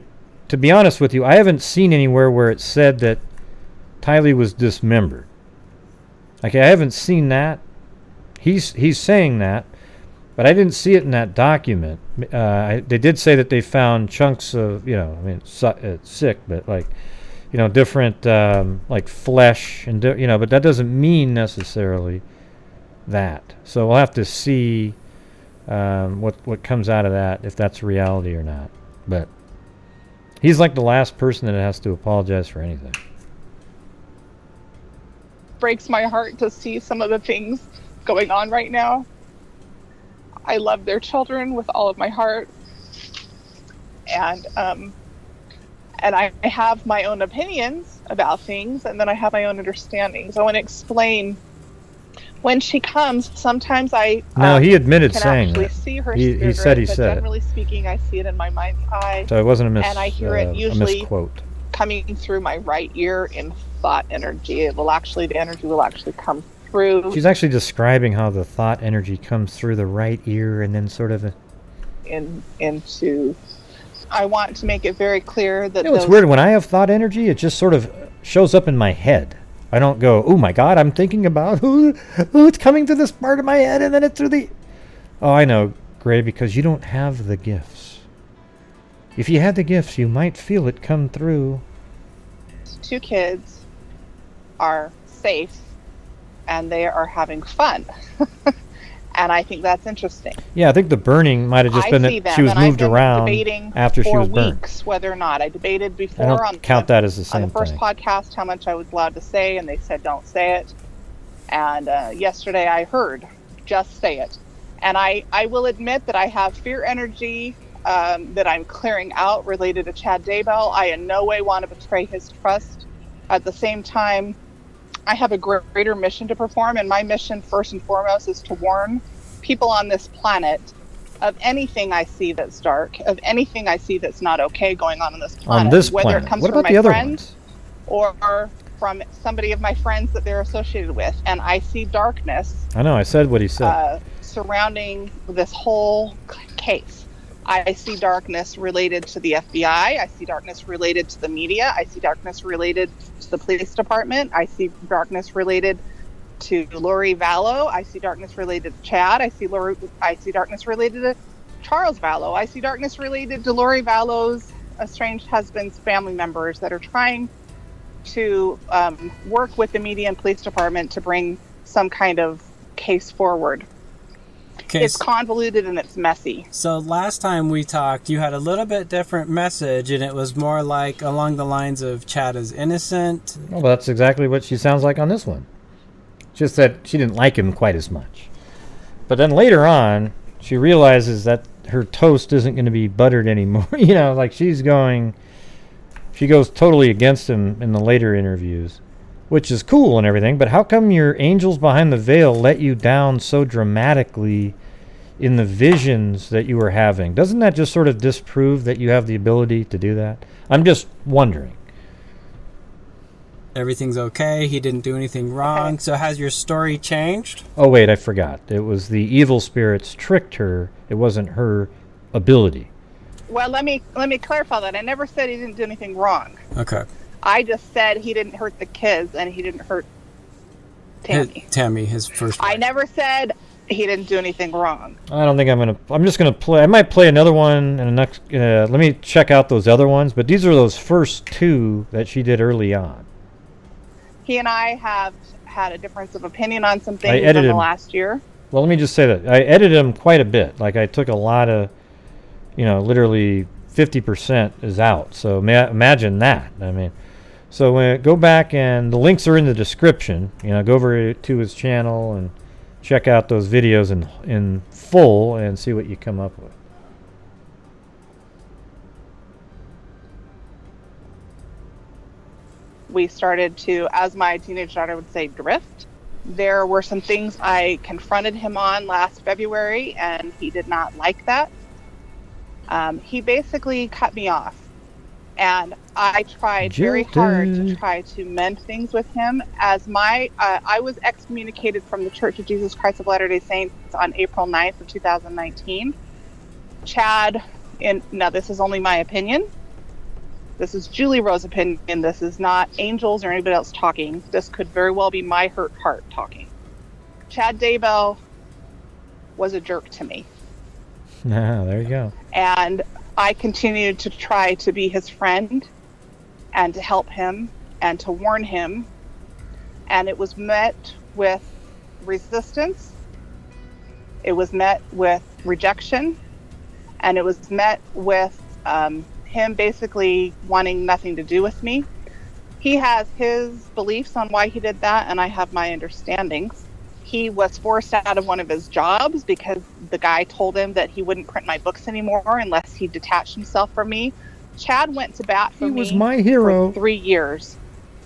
to be honest with you, I haven't seen anywhere where it said that Tylee was dismembered. Okay, I haven't seen that. He's saying that, but I didn't see it in that document. They did say that they found chunks of, it's sick, but different like flesh and but that doesn't mean necessarily that. So we'll have to see what comes out of that, if that's reality or not. But he's like the last person that has to apologize for anything. Breaks my heart to see some of the things going on right now. I love their children with all of my heart, and I have my own opinions about things, and then I have my own understandings. I want to explain. When she comes, sometimes I he admitted can saying actually that. see her He spirit, said he but said generally speaking, I see it in my mind's eye. So it wasn't and I hear it a usually misquote. Coming through my right ear in thought energy. The energy will actually come through. She's actually describing how the thought energy comes through the right ear and then sort of into. I want to make it very clear that it's weird. When I have thought energy, it just sort of shows up in my head. I don't go, oh my God, I'm thinking about it's coming to this part of my head, and then it's through the. Oh, I know, Gray, because you don't have the gifts. If you had the gifts, you might feel it come through. 2 kids are safe and they are having fun. And I think that's interesting. Yeah, I think the burning might have just been that she was moved around after she was burned. Weeks whether or not. I debated before I don't count that as the same on the first thing. podcast how much I was allowed to say, and they said don't say it. And yesterday I heard just say it. And I will admit that I have fear energy that I'm clearing out related to Chad Daybell. I in no way want to betray his trust. At the same time, I have a greater mission to perform, and my mission first and foremost is to warn people on this planet of anything I see that's dark, of anything I see that's not okay going on this planet. On this whether planet. It comes what from about my the other friends ones? Or from somebody of my friends that they're associated with. And I see darkness. I know, I said what he said. Surrounding this whole case. I see darkness related to the FBI. I see darkness related to the media. I see darkness related to the police department. I see darkness related to Lori Vallow. I see darkness related to Chad. I see darkness related to Charles Vallow. I see darkness related to Lori Vallow's estranged husband's family members that are trying to work with the media and police department to bring some kind of case forward. Okay, it's convoluted and it's messy. So last time we talked, you had a little bit different message, and it was more like along the lines of Chad is innocent. Well, that's exactly what she sounds like on this one. Just that she didn't like him quite as much. But then later on, she realizes that her toast isn't going to be buttered anymore. She goes totally against him in the later interviews, which is cool and everything, but how come your angels behind the veil let you down so dramatically in the visions that you were having? Doesn't that just sort of disprove that you have the ability to do that? I'm just wondering. Everything's okay. He didn't do anything wrong. Okay. So has your story changed? Oh, wait, I forgot. It was the evil spirits tricked her. It wasn't her ability. Well, let me clarify that. I never said he didn't do anything wrong. Okay. I just said he didn't hurt the kids and he didn't hurt Tammy. His first I wife. never said he didn't do anything wrong. I don't think I'm just gonna play. I might play another one in the next. Let me check out those other ones. But these are those first two that she did early on. He and I have had a difference of opinion on some things in the last year. Well, let me just say that I edited them quite a bit. Like I took a lot of, literally 50% is out. So imagine that. I mean, so when go back and the links are in the description. Go over to his channel and check out those videos in full and see what you come up with. We started to, as my teenage daughter would say, drift. There were some things I confronted him on last February, and he did not like that. He basically cut me off. And I tried very hard to try to mend things with him. As I was excommunicated from the Church of Jesus Christ of Latter-day Saints on April 9th of 2019. Chad, now this is only my opinion. This is Julie Rowe's opinion. This is not Angels or anybody else talking. This could very well be my hurt heart talking. Chad Daybell was a jerk to me. There you go. And I continued to try to be his friend and to help him and to warn him. And it was met with resistance. It was met with rejection. And it was met with him basically wanting nothing to do with me. He has his beliefs on why he did that, and I have my understandings. He was forced out of one of his jobs because the guy told him that he wouldn't print my books anymore unless he detached himself from me. Chad went to bat for me. He was my hero. For 3 years,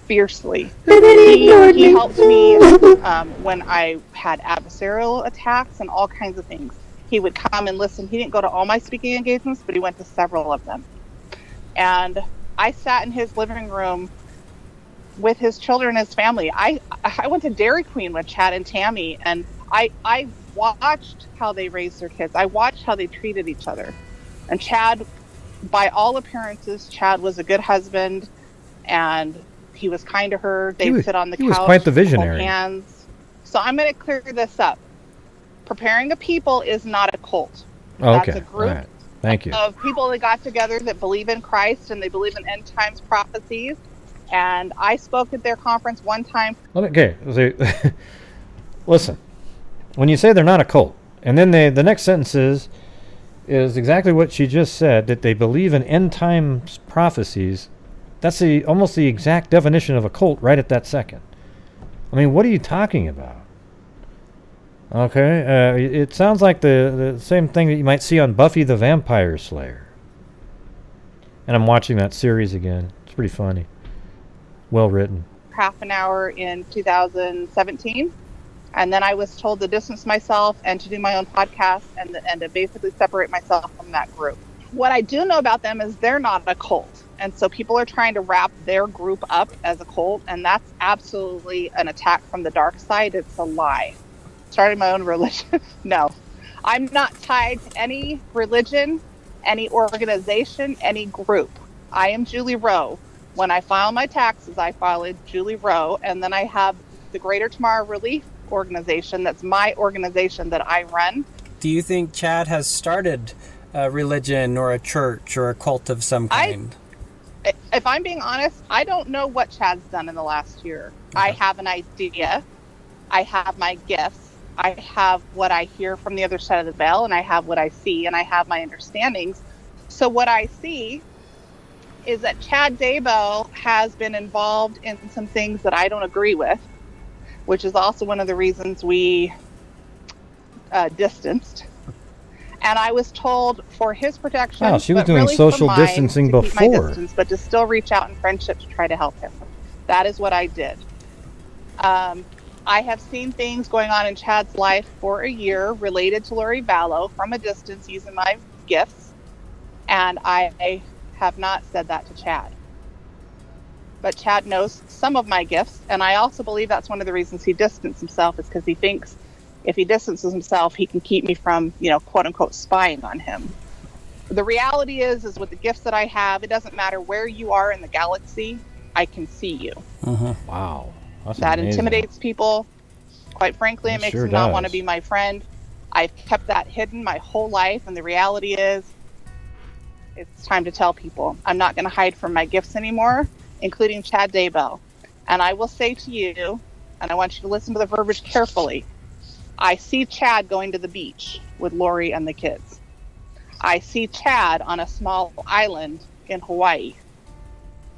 fiercely. He helped me when I had adversarial attacks and all kinds of things. He would come and listen. He didn't go to all my speaking engagements, but he went to several of them. And I sat in his living room with his children and his family. I went to Dairy Queen with Chad and Tammy, and I watched how they raised their kids. I watched how they treated each other. And Chad, by all appearances, Chad was a good husband, and he was kind to her. They'd sit on the couch. He was quite the visionary. Hold hands. So I'm going to clear this up. Preparing a People is not a cult. Oh, okay. That's a group. All right. Thank you. Of people that got together that believe in Christ and they believe in end times prophecies. And I spoke at their conference one time. Okay, listen. When you say they're not a cult, and then the next sentence is exactly what she just said, that they believe in end times prophecies. That's almost the exact definition of a cult right at that second. I mean, what are you talking about? Okay, it sounds like the same thing that you might see on Buffy the Vampire Slayer. And I'm watching that series again. It's pretty funny. Well written. Half an hour in 2017. And then I was told to distance myself and to do my own podcast and to basically separate myself from that group. What I do know about them is they're not a cult. And so people are trying to wrap their group up as a cult. And that's absolutely an attack from the dark side. It's a lie. Starting my own religion. No, I'm not tied to any religion, any organization, any group. I am Julie Rowe. When I file my taxes, I file it Julie Rowe, and then I have the Greater Tomorrow Relief Organization. That's my organization that I run. Do you think Chad has started a religion or a church or a cult of some kind? If I'm being honest, I don't know what Chad's done in the last year. Okay. I have an idea. I have my gifts. I have what I hear from the other side of the veil, and I have what I see, and I have my understandings. So what I see is that Chad Daybell has been involved in some things that I don't agree with, which is also one of the reasons we distanced. And I was told for his protection, wow, she was doing really social distancing to before. keep my distance, but to still reach out in friendship to try to help him. That is what I did. I have seen things going on in Chad's life for a year related to Lori Vallow from a distance using my gifts, and I have not said that to Chad. But Chad knows some of my gifts, and I also believe that's one of the reasons he distanced himself, is because he thinks if he distances himself, he can keep me from, quote unquote, spying on him. The reality is with the gifts that I have, it doesn't matter where you are in the galaxy, I can see you. Wow. That's that amazing. intimidates people. Quite frankly, it makes sure him not want to does. be my friend. I've kept that hidden my whole life, and the reality is, it's time to tell people. I'm not going to hide from my gifts anymore, including Chad Daybell. And I will say to you, and I want you to listen to the verbiage carefully, I see Chad going to the beach with Lori and the kids. I see Chad on a small island in Hawaii.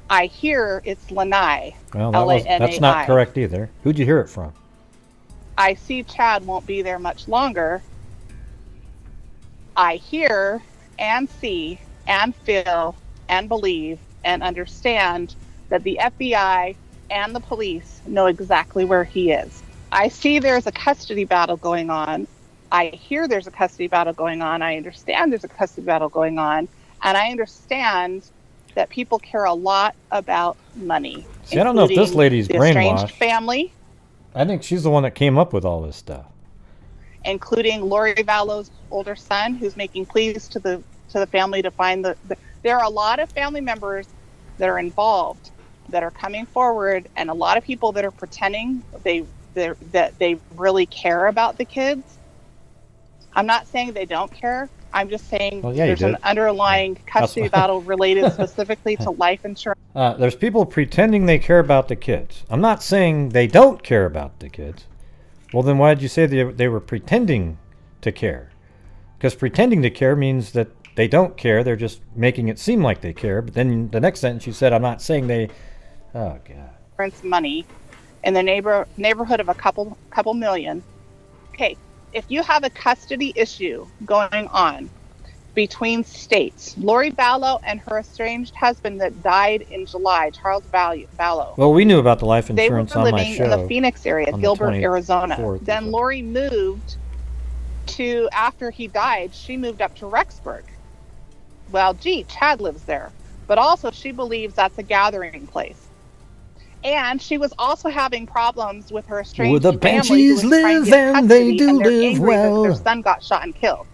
I hear it's Lanai, Well, L-A-N-A-I. that's not correct either. Who'd you hear it from? I see Chad won't be there much longer. I hear and see and feel and believe and understand that the FBI and the police know exactly where he is. I see there's a custody battle going on. I hear there's a custody battle going on. I understand there's a custody battle going on. And I understand that people care a lot about money. See, I don't know if this lady's the estranged brainwashed. family, I think she's the one that came up with all this stuff. including Lori Vallow's older son, who's making pleas to the family to find the. There are a lot of family members that are involved, that are coming forward, and a lot of people that are pretending that they really care about the kids. I'm not saying they don't care. I'm just saying there's an underlying custody battle related specifically to life insurance. There's people pretending they care about the kids. I'm not saying they don't care about the kids. Well, then why did you say they were pretending to care? Because pretending to care means that they don't care. They're just making it seem like they care. But then the next sentence you said, I'm not saying they... Oh, God. Money in the neighborhood of a couple million. Okay, if you have a custody issue going on between states, Lori Vallow and her estranged husband that died in July, Charles Vallow. Well, we knew about the life insurance on my show. They were living in the Phoenix area, Gilbert, Arizona. Then so. Lori moved to, after he died, she moved up to Rexburg. Well, gee, Chad lives there. But also she believes that's a gathering place. And she was also having problems with her estranged family. The Banshees live and they do live well. Their son got shot and killed.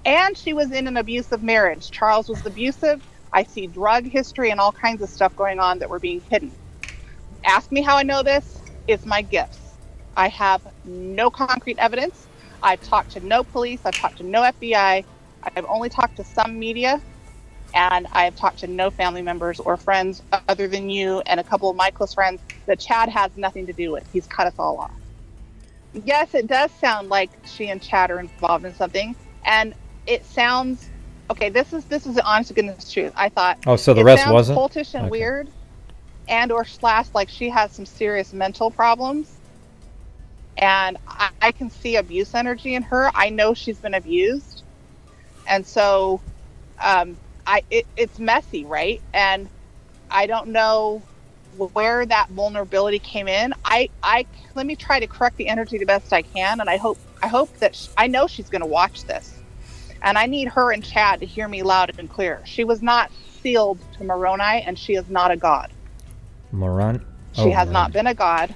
And she was in an abusive marriage. Charles was abusive. I see drug history and all kinds of stuff going on that were being hidden. Ask me how I know this. It's my gifts. I have no concrete evidence. I've talked to no police. I've talked to no FBI. I've only talked to some media. And I have talked to no family members or friends other than you and a couple of my close friends that Chad has nothing to do with. He's cut us all off. Yes, it does sound like she and Chad are involved in something. And it sounds, okay, this is the honest to goodness truth. I thought, oh, so the rest wasn't? Cultish and weird, and or / like she has some serious mental problems. And I can see abuse energy in her. I know she's been abused. And so... it's messy, right? And I don't know where that vulnerability came in. Let me try to correct the energy the best I can, and I hope that I know she's going to watch this, and I need her and Chad to hear me loud and clear. She was not sealed to Moroni, and she is not a god. She has not been a god.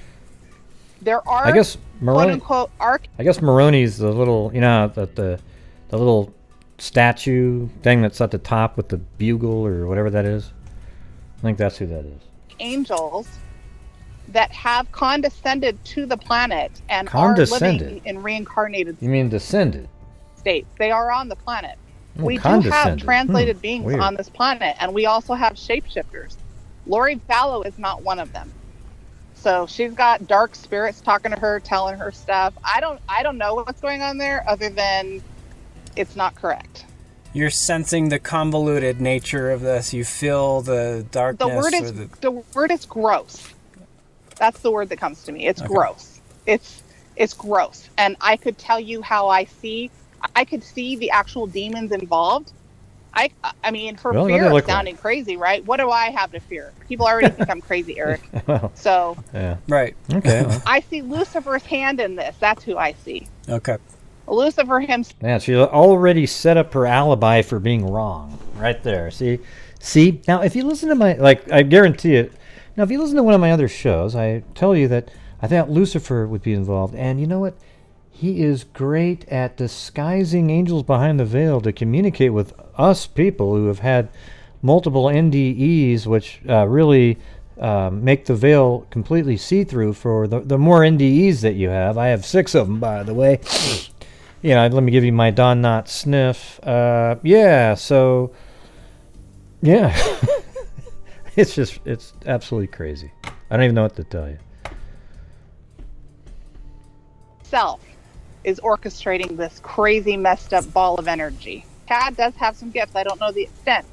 There are, I guess, quote unquote, I guess Moroni's the little, the little statue thing that's at the top with the bugle or whatever that is. I think that's who that is. Angels that have condescended to the planet and are living in reincarnated. You mean descended? States. They are on the planet. We do have translated beings weird. on this planet, and we also have shapeshifters. Lori Vallow is not one of them. So she's got dark spirits talking to her, telling her stuff. I don't know what's going on there other than it's not correct. You're sensing the convoluted nature of this. You feel the darkness. The word is gross. That's the word that comes to me. It's gross. It's gross. And I could tell you how I could see the actual demons involved. I mean, for fear of sounding crazy, right? What do I have to fear? People already think I'm crazy, Eric. So, yeah. Right. Okay. I see Lucifer's hand in this. That's who I see. Okay. Lucifer himself. Yeah, she already set up her alibi for being wrong right there. See, now if you listen to I guarantee it. Now, if you listen to one of my other shows, I tell you that I thought Lucifer would be involved, and you know what? He is great at disguising angels behind the veil to communicate with us people who have had multiple NDEs, which really make the veil completely see-through for the more NDEs that you have. I have 6 of them, by the way. You know, let me give you my Don Knotts sniff. Yeah, so, yeah. It's absolutely crazy. I don't even know what to tell you. Self is orchestrating this crazy messed up ball of energy. Chad does have some gifts. I don't know the extent.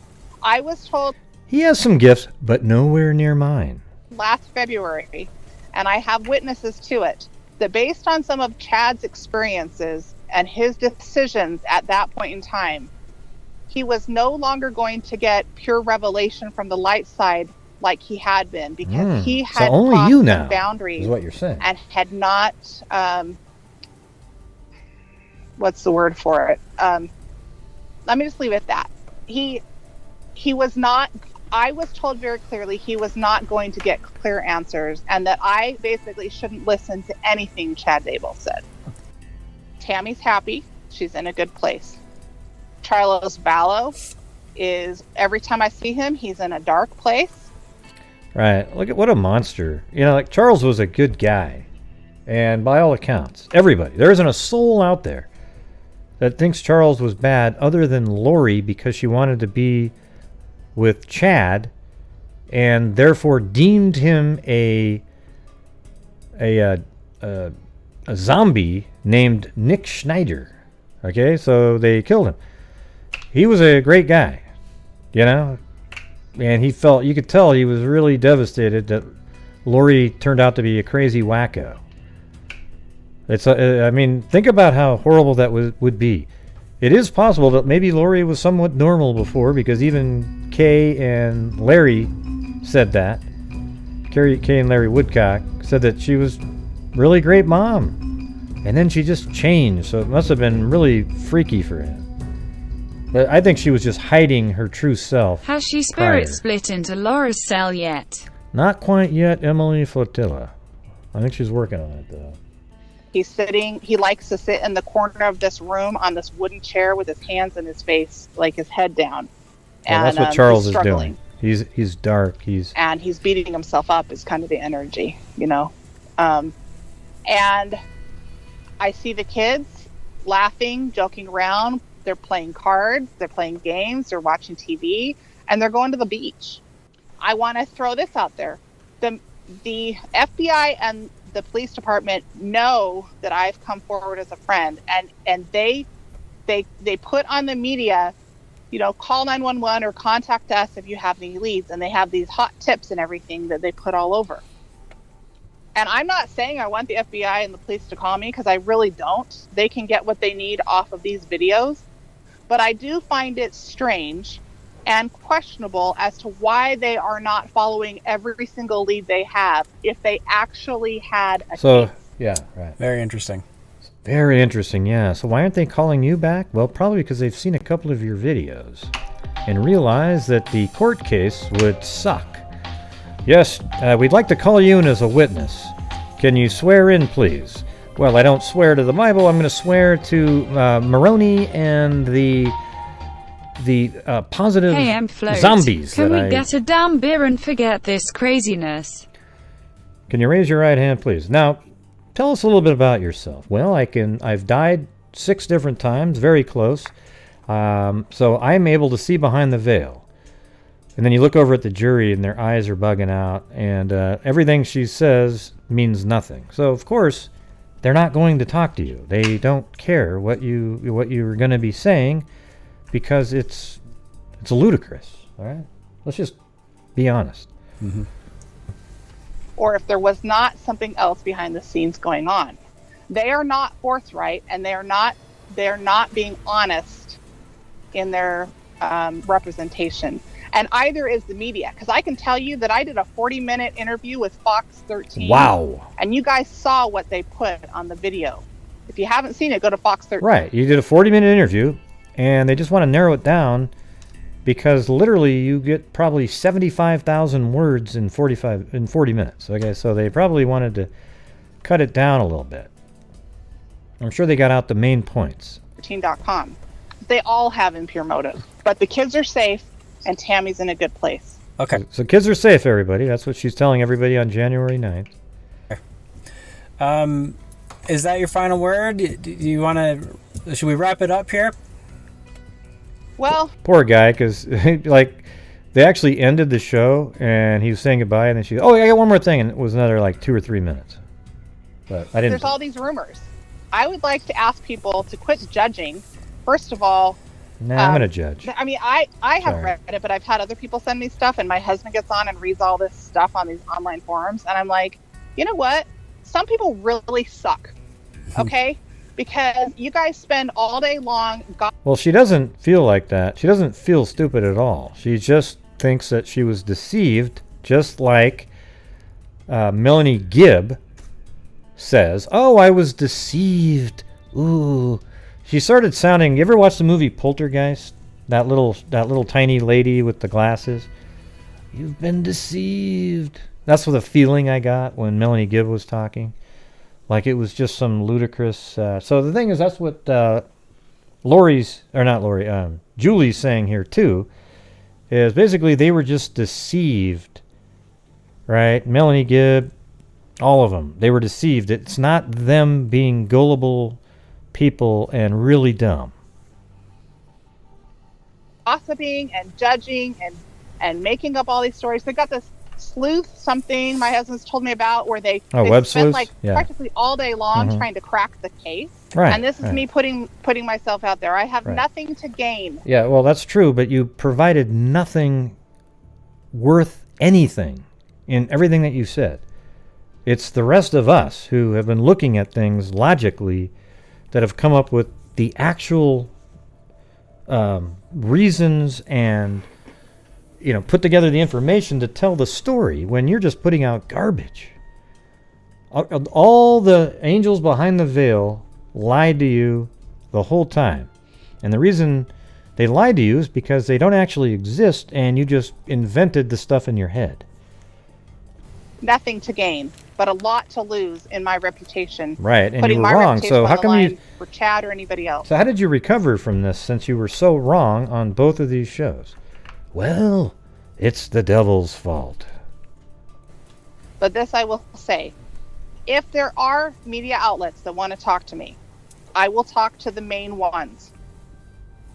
I was told He has some gifts, but nowhere near mine. last February, and I have witnesses to it, that based on some of Chad's experiences and his decisions at that point in time, he was no longer going to get pure revelation from the light side like he had been, because he had so only crossed you some now boundaries is what you're saying. and had not what's the word for it? Let me just leave it at that. He was not, I was told very clearly he was not going to get clear answers, and that I basically shouldn't listen to anything Chad Daybell said. Tammy's happy. She's in a good place. Charles Vallow is, every time I see him, he's in a dark place. Right. Look at what a monster. You know, like Charles was a good guy. And by all accounts, everybody, there isn't a soul out there that thinks Charles was bad other than Lori, because she wanted to be with Chad and therefore deemed him a zombie named Nick Schneider. Okay, so they killed him. He was a great guy, you know, and he felt, you could tell he was really devastated that Lori turned out to be a crazy wacko. It's I mean, think about how horrible that would be. It is possible that maybe Lori was somewhat normal before, because even Kay and Larry said that. Kay and Larry Woodcock said that she was really great mom, and then she just changed, so it must have been really freaky for him. But I think she was just hiding her true self. Has she spirit prior. split into Laura's cell yet? Not quite yet, Emily Flotilla. I think she's working on it, though. He's sitting, he likes to sit in the corner of this room on this wooden chair with his hands in his face, like his head down. Well, And that's what Charles he's is struggling. doing. He's dark. And he's beating himself up is kind of the energy, you know. And I see the kids laughing, joking around. They're playing cards, they're playing games, they're watching TV, and they're going to the beach. I want to throw this out there. The FBI and the police department know that I've come forward as a friend, and they put on the media, you know, call 911 or contact us if you have any leads, and they have these hot tips and everything that they put all over. And I'm not saying I want the FBI and the police to call me, because I really don't. They can get what they need off of these videos. But I do find it strange and questionable as to why they are not following every single lead they have if they actually had a case. Yeah, right. Very interesting. Very interesting, yeah. So why aren't they calling you back? Well, probably because they've seen a couple of your videos and realized that the court case would suck. Yes, we'd like to call you in as a witness. Can you swear in, please? Well, I don't swear to the Bible. I'm going to swear to Maroney and the positive Hey, M Float. zombies. Can that we get a damn beer and forget this craziness? Can you raise your right hand, please? Now, tell us a little bit about yourself. Well, I've died 6 different times, very close. So I'm able to see behind the veil. And then you look over at the jury and their eyes are bugging out, and everything she says means nothing. So, of course, they're not going to talk to you. They don't care what you're going to be saying, because it's ludicrous. All right? Let's just be honest. Mm-hmm. Or if there was not something else behind the scenes going on. They are not forthright, and they're not being honest in their representation. And either is the media, because I can tell you that I did a 40-minute interview with Fox 13. Wow. And you guys saw what they put on the video. If you haven't seen it, go to Fox 13. Right. You did a 40-minute interview, and they just want to narrow it down, because literally you get probably 75,000 words in 40 minutes. Okay, so they probably wanted to cut it down a little bit. I'm sure they got out the main points. 13.com. They all have impure motive. But the kids are safe, and Tammy's in a good place. Okay. So kids are safe, everybody. That's what she's telling everybody on January 9th. Is that your final word? Do you want to... Should we wrap it up here? Well, Poor guy, because like they actually ended the show and he was saying goodbye, and then she, oh, I got one more thing, and it was another like 2 or 3 minutes. But I didn't. there's all these rumors. I would like to ask people to quit judging. First of all, Nah, I'm gonna judge. I mean, I haven't Sorry. read it, but I've had other people send me stuff, and my husband gets on and reads all this stuff on these online forums, and I'm like, you know what? Some people really suck. Okay? Because you guys spend all day long. Well, she doesn't feel like that. She doesn't feel stupid at all. She just thinks that she was deceived, just like Melanie Gibb says, oh, I was deceived. Ooh. She started sounding, you ever watch the movie Poltergeist? That little tiny lady with the glasses? You've been deceived. That's the feeling I got when Melanie Gibb was talking. Like it was just some ludicrous... so the thing is, that's what Julie's saying here too, is basically they were just deceived, right? Melanie Gibb, all of them, they were deceived. It's not them being gullible people and really dumb. Gossiping and judging and making up all these stories. They got this sleuth something my husband's told me about where they web spent sleuth? like Yeah. practically all day long trying to crack the case. Right, And this is right. me putting myself out there. I have Right. nothing to gain. Yeah, well, that's true, but you provided nothing worth anything in everything that you said. It's the rest of us who have been looking at things logically that have come up with the actual reasons and, put together the information to tell the story when you're just putting out garbage. All the angels behind the veil lied to you the whole time. And the reason they lied to you is because they don't actually exist and you just invented the stuff in your head. Nothing to gain, but a lot to lose in my reputation. Right, and putting you were my wrong. reputation So on how the come line you... for Chad or anybody else? So how did you recover from this since you were so wrong on both of these shows? Well, it's the devil's fault. But this I will say, if there are media outlets that want to talk to me, I will talk to the main ones.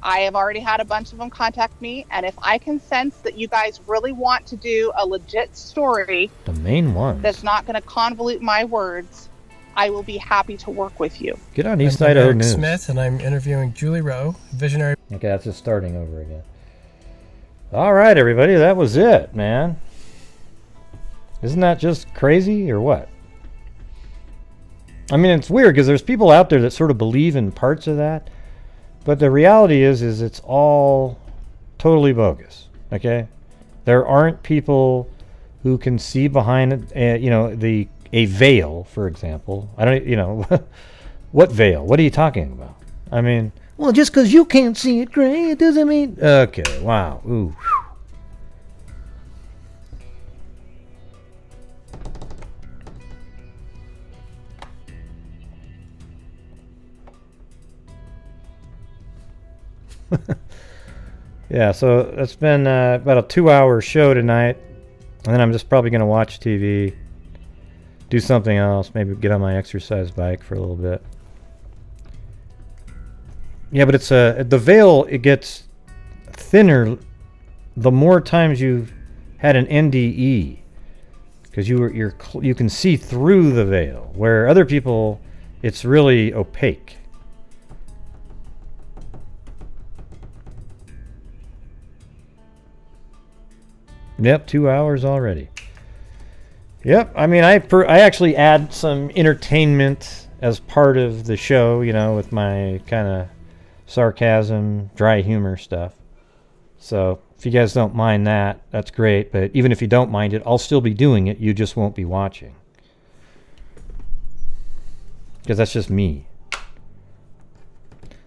I have already had a bunch of them contact me, and if I can sense that you guys really want to do a legit story The main ones. that's not going to convolute my words, I will be happy to work with you. Get on I'm East Idaho Eric News. Smith, and I'm interviewing Julie Rowe, visionary. Okay, that's just starting over again. All right, everybody, that was it, man. Isn't that just crazy or what? I mean, it's weird because there's people out there that sort of believe in parts of that, but the reality is it's all totally bogus. Okay, there aren't people who can see behind it. A veil, for example. I don't. What veil? What are you talking about? I mean, well, just because you can't see it, Gray, it doesn't mean. Okay, wow. Ooh. Yeah, so it's been about a 2-hour show tonight, and then I'm just probably going to watch TV, do something else, maybe get on my exercise bike for a little bit. Yeah, but it's the veil, it gets thinner the more times you've had an NDE, because you can see through the veil, where other people, it's really opaque. Yep, 2 hours already. Yep, I mean, I actually add some entertainment as part of the show, with my kind of sarcasm, dry humor stuff. So if you guys don't mind that, that's great. But even if you don't mind it, I'll still be doing it. You just won't be watching. Because that's just me.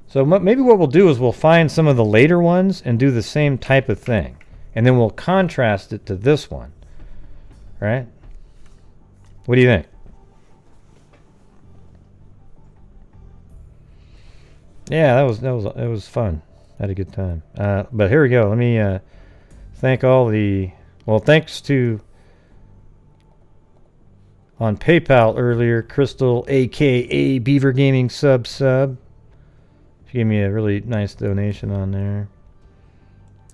So maybe what we'll do is we'll find some of the later ones and do the same type of thing. And then we'll contrast it to this one. Right? What do you think? Yeah, it was fun. I had a good time. But here we go. Let me thank all the Well, thanks to on PayPal earlier, Crystal, aka Beaver Gaming sub. She gave me a really nice donation on there.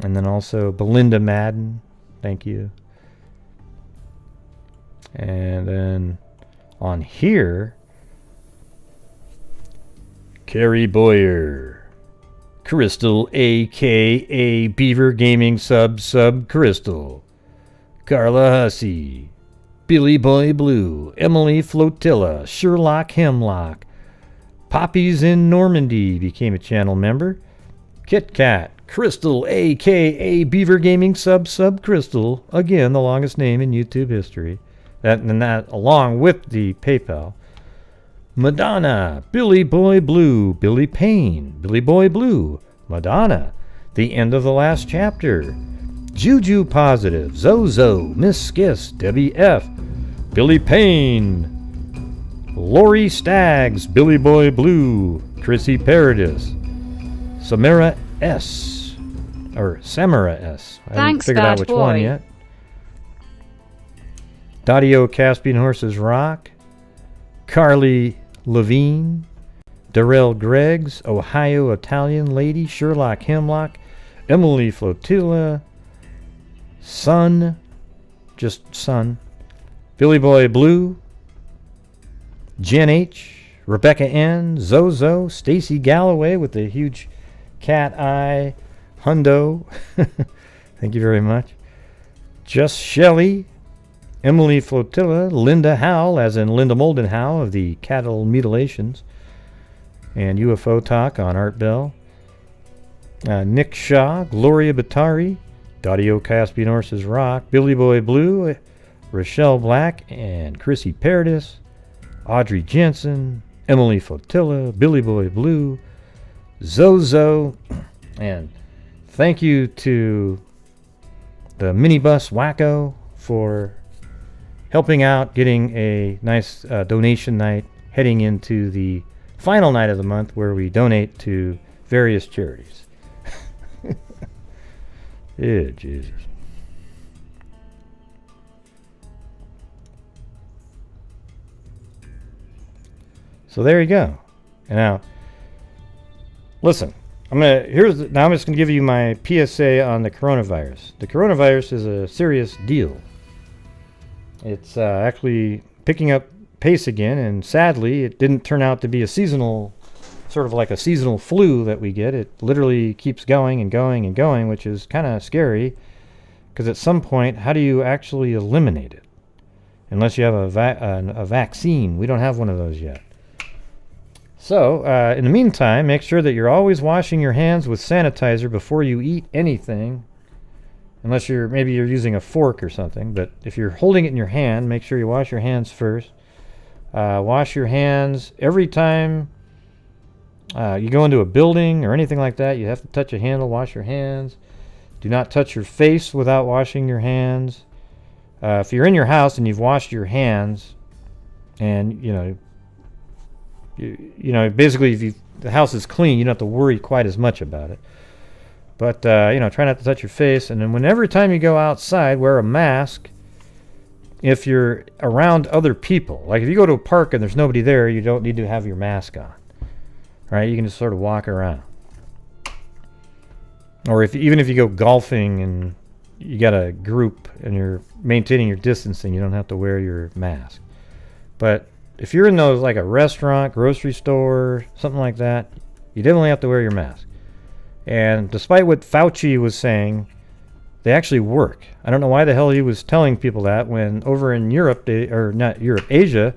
And then also Belinda Madden, thank you. And then on here, Carrie Boyer, Crystal, aka Beaver Gaming sub Crystal, Carla Hussey, Billy Boy Blue, Emily Flotilla, Sherlock Hemlock, Poppies in Normandy became a channel member, Kit Kat, Crystal, aka Beaver Gaming sub Crystal, again the longest name in YouTube history. That along with the PayPal. Madonna, Billy Boy Blue, Billy Payne, Billy Boy Blue, Madonna, The End of the Last Chapter, Juju Positive, Zozo, Miss Skiss, Debbie F, Billy Payne, Lori Staggs, Billy Boy Blue, Chrissy Paradis, Samara S. Or Samara S. I haven't figured out which one yet. Dadio Caspian Horses Rock, Carly Levine, Darrell Greggs, Ohio Italian Lady, Sherlock Hemlock, Emily Flotilla, Sun, just Sun, Billy Boy Blue, Jen H, Rebecca N, Zozo, Stacy Galloway with the huge cat eye, Hundo, thank you very much, Just Shelley, Emily Flotilla, Linda Howell, as in Linda Moldenhau of the Cattle Mutilations, and UFO Talk on Art Bell, Nick Shaw, Gloria Batari, Dadio Caspian Horses Rock, Billy Boy Blue, Rochelle Black, and Chrissy Paradis, Audrey Jensen, Emily Flotilla, Billy Boy Blue, Zozo, and thank you to the Minibus Wacko for helping out, getting a nice donation night heading into the final night of the month where we donate to various charities. Yeah, Jesus. So there you go. And now, listen, I'm just gonna give you my PSA on the coronavirus. The coronavirus is a serious deal. It's actually picking up pace again, and sadly, it didn't turn out to be a seasonal, sort of like a seasonal flu that we get. It literally keeps going and going and going, which is kind of scary, because at some point, how do you actually eliminate it? Unless you have a vaccine. We don't have one of those yet. So, in the meantime, make sure that you're always washing your hands with sanitizer before you eat anything. Unless maybe you're using a fork or something, but if you're holding it in your hand, make sure you wash your hands first. Wash your hands every time you go into a building or anything like that. You have to touch a handle, wash your hands. Do not touch your face without washing your hands. If you're in your house and you've washed your hands, and basically if the house is clean, you don't have to worry quite as much about it. But, try not to touch your face. And then every time you go outside, wear a mask if you're around other people. Like if you go to a park and there's nobody there, you don't need to have your mask on. Right? You can just sort of walk around. Or even if you go golfing and you got a group and you're maintaining your distancing, you don't have to wear your mask. But if you're in those, like a restaurant, grocery store, something like that, you definitely have to wear your mask. And despite what Fauci was saying, they actually work. I don't know why the hell he was telling people that when over in Europe, Asia,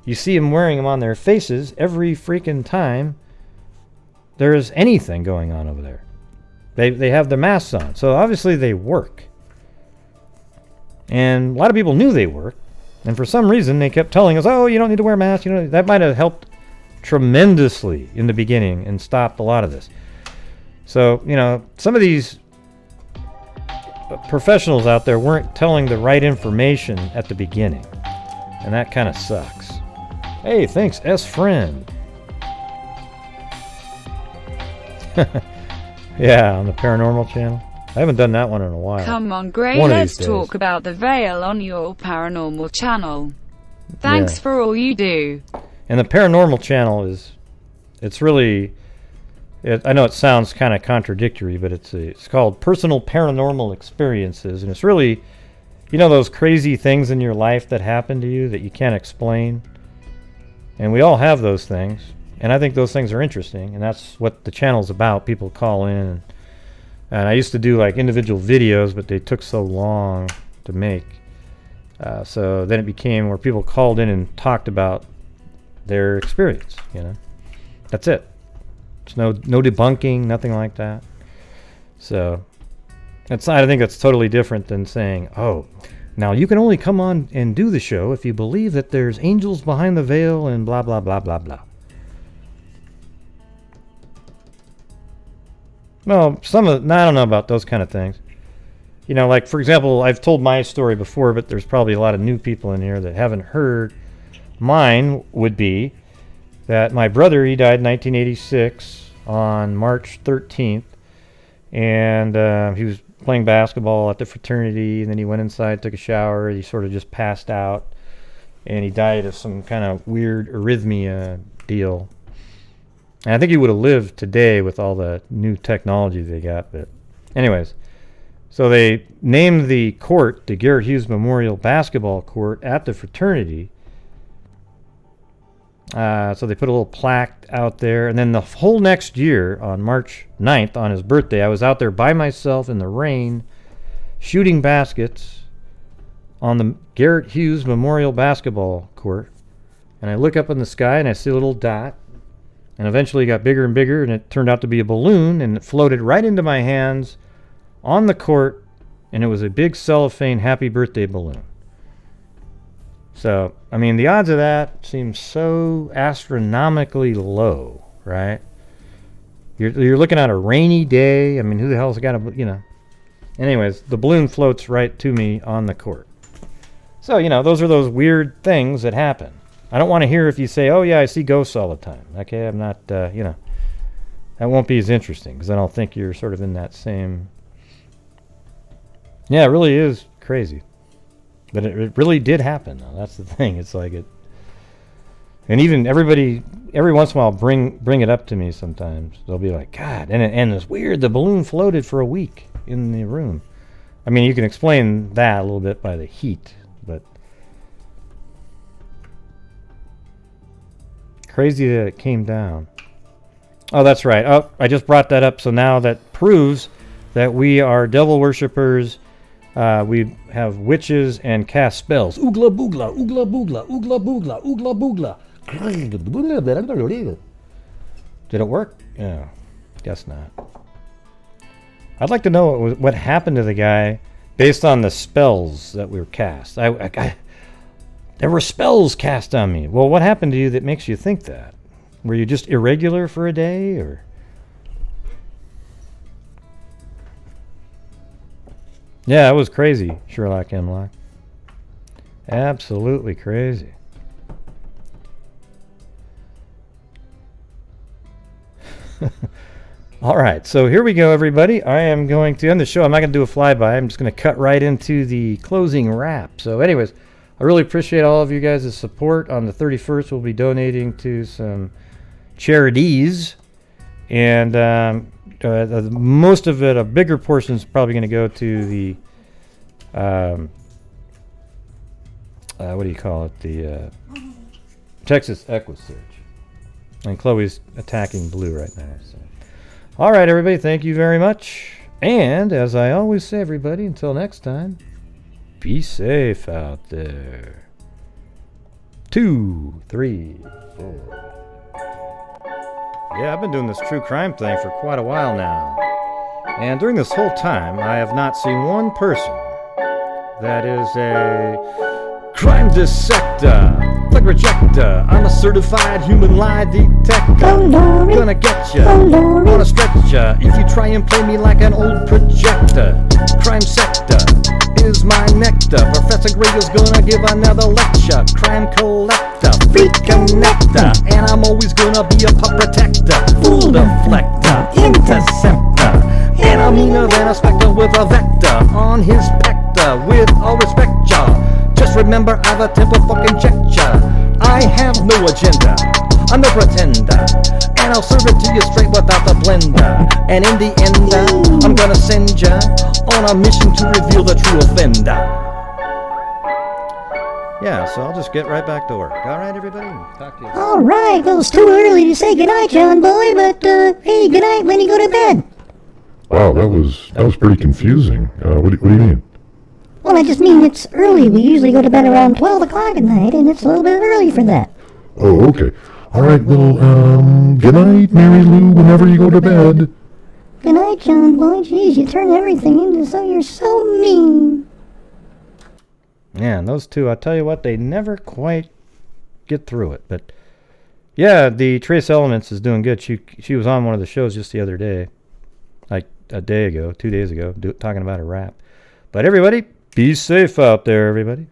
you see them wearing them on their faces every freaking time there's anything going on over there. They have their masks on. So obviously they work. And a lot of people knew they worked. And for some reason they kept telling us, oh, you don't need to wear masks. That might have helped tremendously in the beginning and stopped a lot of this. So, some of these professionals out there weren't telling the right information at the beginning. And that kind of sucks. Hey, thanks, S-Friend. Yeah, on the Paranormal channel. I haven't done that one in a while. Come on, Gray, One of let's these days. talk about the veil on your paranormal channel. Thanks Yeah. for all you do. And the paranormal channel it's really, I know it sounds kind of contradictory, but it's called Personal Paranormal Experiences, and it's really, you know, those crazy things in your life that happen to you that you can't explain. And we all have those things, and I think those things are interesting, and that's what the channel's about. People call in, and I used to do like individual videos, but they took so long to make. So then it became where people called in and talked about their experience, you know. That's it. There's no debunking, nothing like that. So I think that's totally different than saying, oh, now you can only come on and do the show if you believe that there's angels behind the veil and blah, blah, blah, blah, blah. Well, I don't know about those kind of things. You know, like, for example, I've told my story before, but there's probably a lot of new people in here that haven't heard. Mine would be that my brother, he died in 1986 on March 13th, and he was playing basketball at the fraternity, and then he went inside, took a shower, he sort of just passed out, and he died of some kind of weird arrhythmia deal. And I think he would have lived today with all the new technology they got, but anyways. So they named the court the Garrett Hughes Memorial Basketball Court at the fraternity. So they put a little plaque out there. And then the whole next year, on March 9th, on his birthday, I was out there by myself in the rain, shooting baskets on the Garrett Hughes Memorial Basketball Court. And I look up in the sky and I see a little dot. And eventually it got bigger and bigger, and it turned out to be a balloon, and it floated right into my hands on the court, and it was a big cellophane happy birthday balloon. So, I mean, the odds of that seem so astronomically low, right? You're looking at a rainy day. I mean, who the hell's got a, you know. Anyways, the balloon floats right to me on the court. So, you know, those are those weird things that happen. I don't want to hear if you say, oh, yeah, I see ghosts all the time. Okay, I'm not, you know. That won't be as interesting, because I don't think you're sort of in that same... Yeah, it really is crazy. But it really did happen, though. That's the thing. It's like it... And even everybody, every once in a while, bring it up to me sometimes. They'll be like, God, and it's weird. The balloon floated for a week in the room. I mean, you can explain that a little bit by the heat, but... Crazy that it came down. Oh, that's right. Oh, I just brought that up, so now that proves that we are devil worshippers. We have witches and cast spells. Oogla boogla, oogla boogla, oogla boogla, oogla boogla. Did it work? Yeah, guess not. I'd like to know what happened to the guy based on the spells that were cast. There were spells cast on me. Well, what happened to you that makes you think that? Were you just irregular for a day, or? Yeah, it was crazy, Sherlock Hemlock. Absolutely crazy. All right, so here we go, everybody. I am going to end the show. I'm not going to do a flyby. I'm just going to cut right into the closing wrap. So anyways, I really appreciate all of you guys' support. On the 31st, we'll be donating to some charities. And most of it, a bigger portion, is probably going to go to the, what do you call it? The Texas Equusearch. And Chloe's attacking Blue right now. So. All right, everybody, thank you very much. And as I always say, everybody, until next time, be safe out there. 2, 3, 4. Yeah, I've been doing this true crime thing for quite a while now. And during this whole time, I have not seen one person that is a crime dissector, flag rejector. I'm a certified human lie detector. Oh, Lord. Gonna get ya Oh, Lord. on a stretcher if you try and play me like an old projector. Crime sector is my nectar. Professor Gregel's gonna give another lecture. Crime collector, freak connector, and I'm always gonna be a pup protector, fool deflector, interceptor, and I'm meaner than and a spectre with a vector on his pector. With all respect, ya, just remember I've a temper fucking check ya. I have no agenda, I'm no pretender, and I'll serve it to you straight without the blender. And in the end, I'm gonna send ya on a mission to reveal the true offender. Yeah, so I'll just get right back to work. All right, everybody? Talk to you. All right, well, it's too early to say goodnight, John boy, but, hey, goodnight when you go to bed. Wow, that was pretty confusing. What do you mean? Well, I just mean it's early. We usually go to bed around 12 o'clock at night, and it's a little bit early for that. Oh, okay. All right, well, good night, Mary Lou, whenever you go to bed. Good night, John boy. Jeez, you turn everything into so you're so mean. Yeah, and those two, I tell you what, they never quite get through it. But yeah, the Trace Elements is doing good. She was on one of the shows just the other day, like a day ago, 2 days ago, talking about her rap. But everybody, be safe out there, everybody.